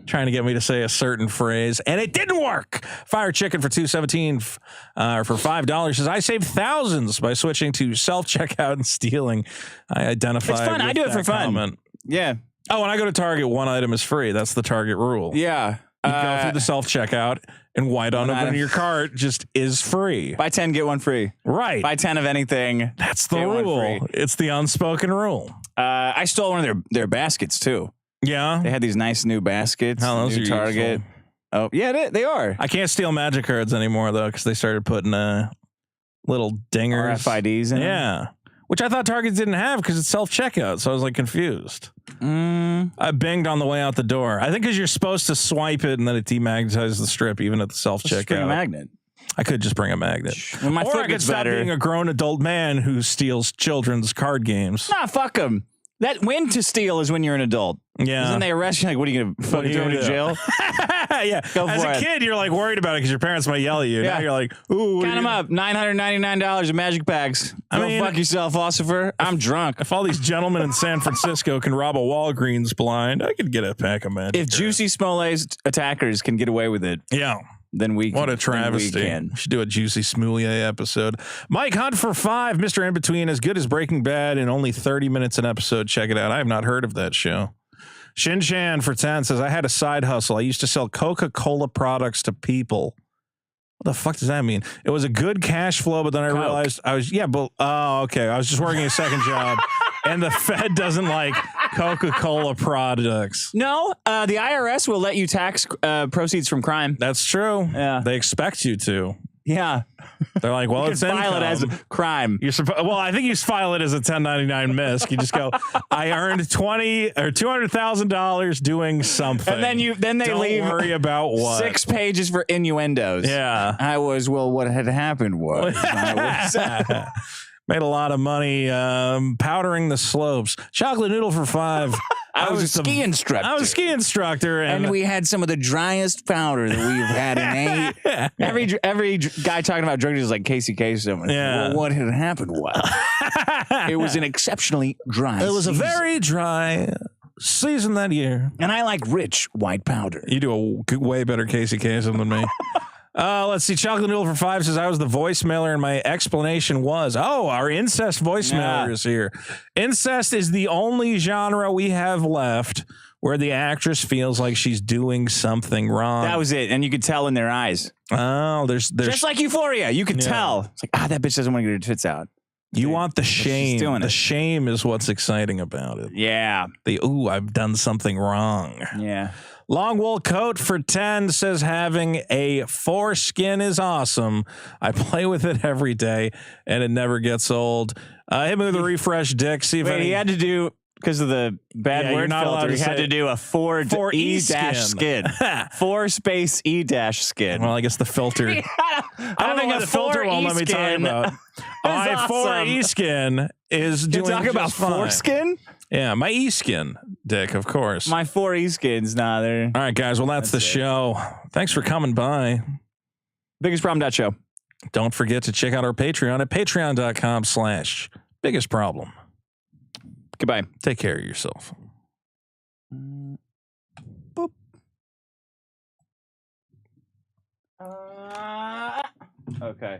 Trying to get me to say a certain phrase, and it didn't work. Fire Chicken for $2.17 for $5 says, I saved thousands by switching to self-checkout and stealing. I identify. It's fun. I do it for fun. Comment. Yeah. Oh, when I go to Target, one item is free. That's the Target rule. Yeah. You go through the self-checkout, and white on in your cart just is free. Buy 10, get one free. Right. Buy 10 of anything. That's the rule. It's the unspoken rule. I stole one of their baskets, too. Yeah? They had these nice new baskets. How those new are Target. useful. Oh, yeah, they are. I can't steal Magic cards anymore, though, because they started putting little dingers. RFIDs in them? Yeah. Which I thought Target didn't have because it's self-checkout, so I was, like, confused. I binged on the way out the door. I think because you're supposed to swipe it and then it demagnetizes the strip even at the self-checkout. Just bring a magnet. I could just bring a magnet. When my or foot I could gets stop better. being a grown adult man who steals children's card games. Nah, fuck them. When to steal is when you're an adult. Yeah. Then they arrest you, like, what are you going to fucking throw me to jail? Yeah. Go As for a it. kid, you're like worried about it because your parents might yell at you. Yeah. Now you're like, ooh. Count them up. $999 in magic packs. Go fuck yourself, Ossifer. I'm drunk. If all these gentlemen in San Francisco can rob a Walgreens blind, I could get a pack of magic. If Juicy Smollet's attackers can get away with it, then we can. What a travesty. We should do a Juicy Smoulier episode. Mike Hunt for 5, Mr. In Between, as good as Breaking Bad in only 30 minutes an episode. Check it out. I have not heard of that show. Shin Chan for 10 says, I had a side hustle. I used to sell Coca-Cola products to people. What the fuck does that mean? It was a good cash flow, but then I realized I was, okay. I was just working a second job, and the Fed doesn't like Coca-Cola products. No, the IRS will let you tax proceeds from crime. That's true. Yeah. They expect you to. Yeah. They're like, well, you it's can file it as a crime. Well, I think you file it as a 1099 misc. You just go, I earned $200,000 doing something. And then they Don't leave. worry about what. 6 pages for innuendos. Yeah. What had happened was made a lot of money powdering the slopes. Chocolate noodle for 5. I was a ski instructor. I was a ski instructor, and we had some of the driest powder that we've had in 8. Every guy talking about drug dealers is like Casey Kasem. Yeah. Well, what had happened was it was an exceptionally dry. It was season. a very dry season that year, and I like rich white powder. You do a way better Casey Kasem than me. Let's see. Chocolate Noodle for 5 says, I was the voicemailer, and my explanation was, our incest voicemailer is here. Incest is the only genre we have left where the actress feels like she's doing something wrong. That was it. And you could tell in their eyes. Oh, there's just like Euphoria. You could tell. It's like, that bitch doesn't want to get her tits out. You want the shame. The it. shame is what's exciting about it. Yeah. I've done something wrong. Yeah. Long wool coat for 10 says having a foreskin is awesome. I play with it every day and it never gets old. Hit me with a refresh, Dick. See if he had to do, because of the bad word filter, he had to do a 4 E-skin. 4 space E-skin. Well, I guess the filter. I don't know why the filter won't let me talk about. My 4 E-skin is doing talk about foreskin? Yeah, my E-skin, Dick, of course. My 4 E-skins, they're... All right, guys, well, that's the show. Thanks for coming by. BiggestProblem.show. Don't forget to check out our Patreon at patreon.com/biggestproblem. Goodbye. Take care of yourself. Boop. Okay.